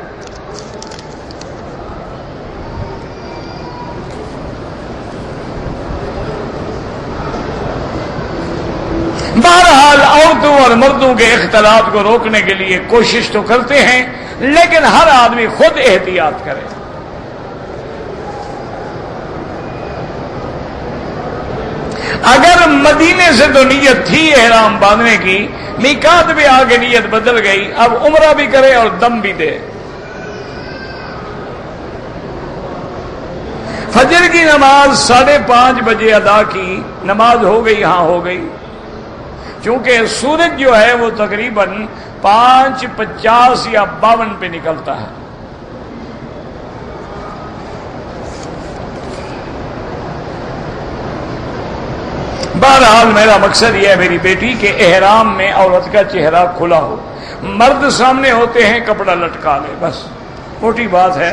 بہرحال عورتوں اور مردوں کے اختلاط کو روکنے کے لیے کوشش تو کرتے ہیں، لیکن ہر آدمی خود احتیاط کرے. اگر مدینے سے تو نیت تھی احرام باندھنے کی، میقات بھی آگے نیت بدل گئی، اب عمرہ بھی کرے اور دم بھی دے. فجر کی نماز 5:30 بجے ادا کی، نماز ہو گئی، ہاں ہو گئی. چونکہ سورج جو ہے وہ تقریباً 5:50 یا 52 پہ نکلتا ہے. بہرحال میرا مقصد یہ ہے میری بیٹی کہ احرام میں عورت کا چہرہ کھلا ہو، مرد سامنے ہوتے ہیں کپڑا لٹکا لے، بس موٹی بات ہے.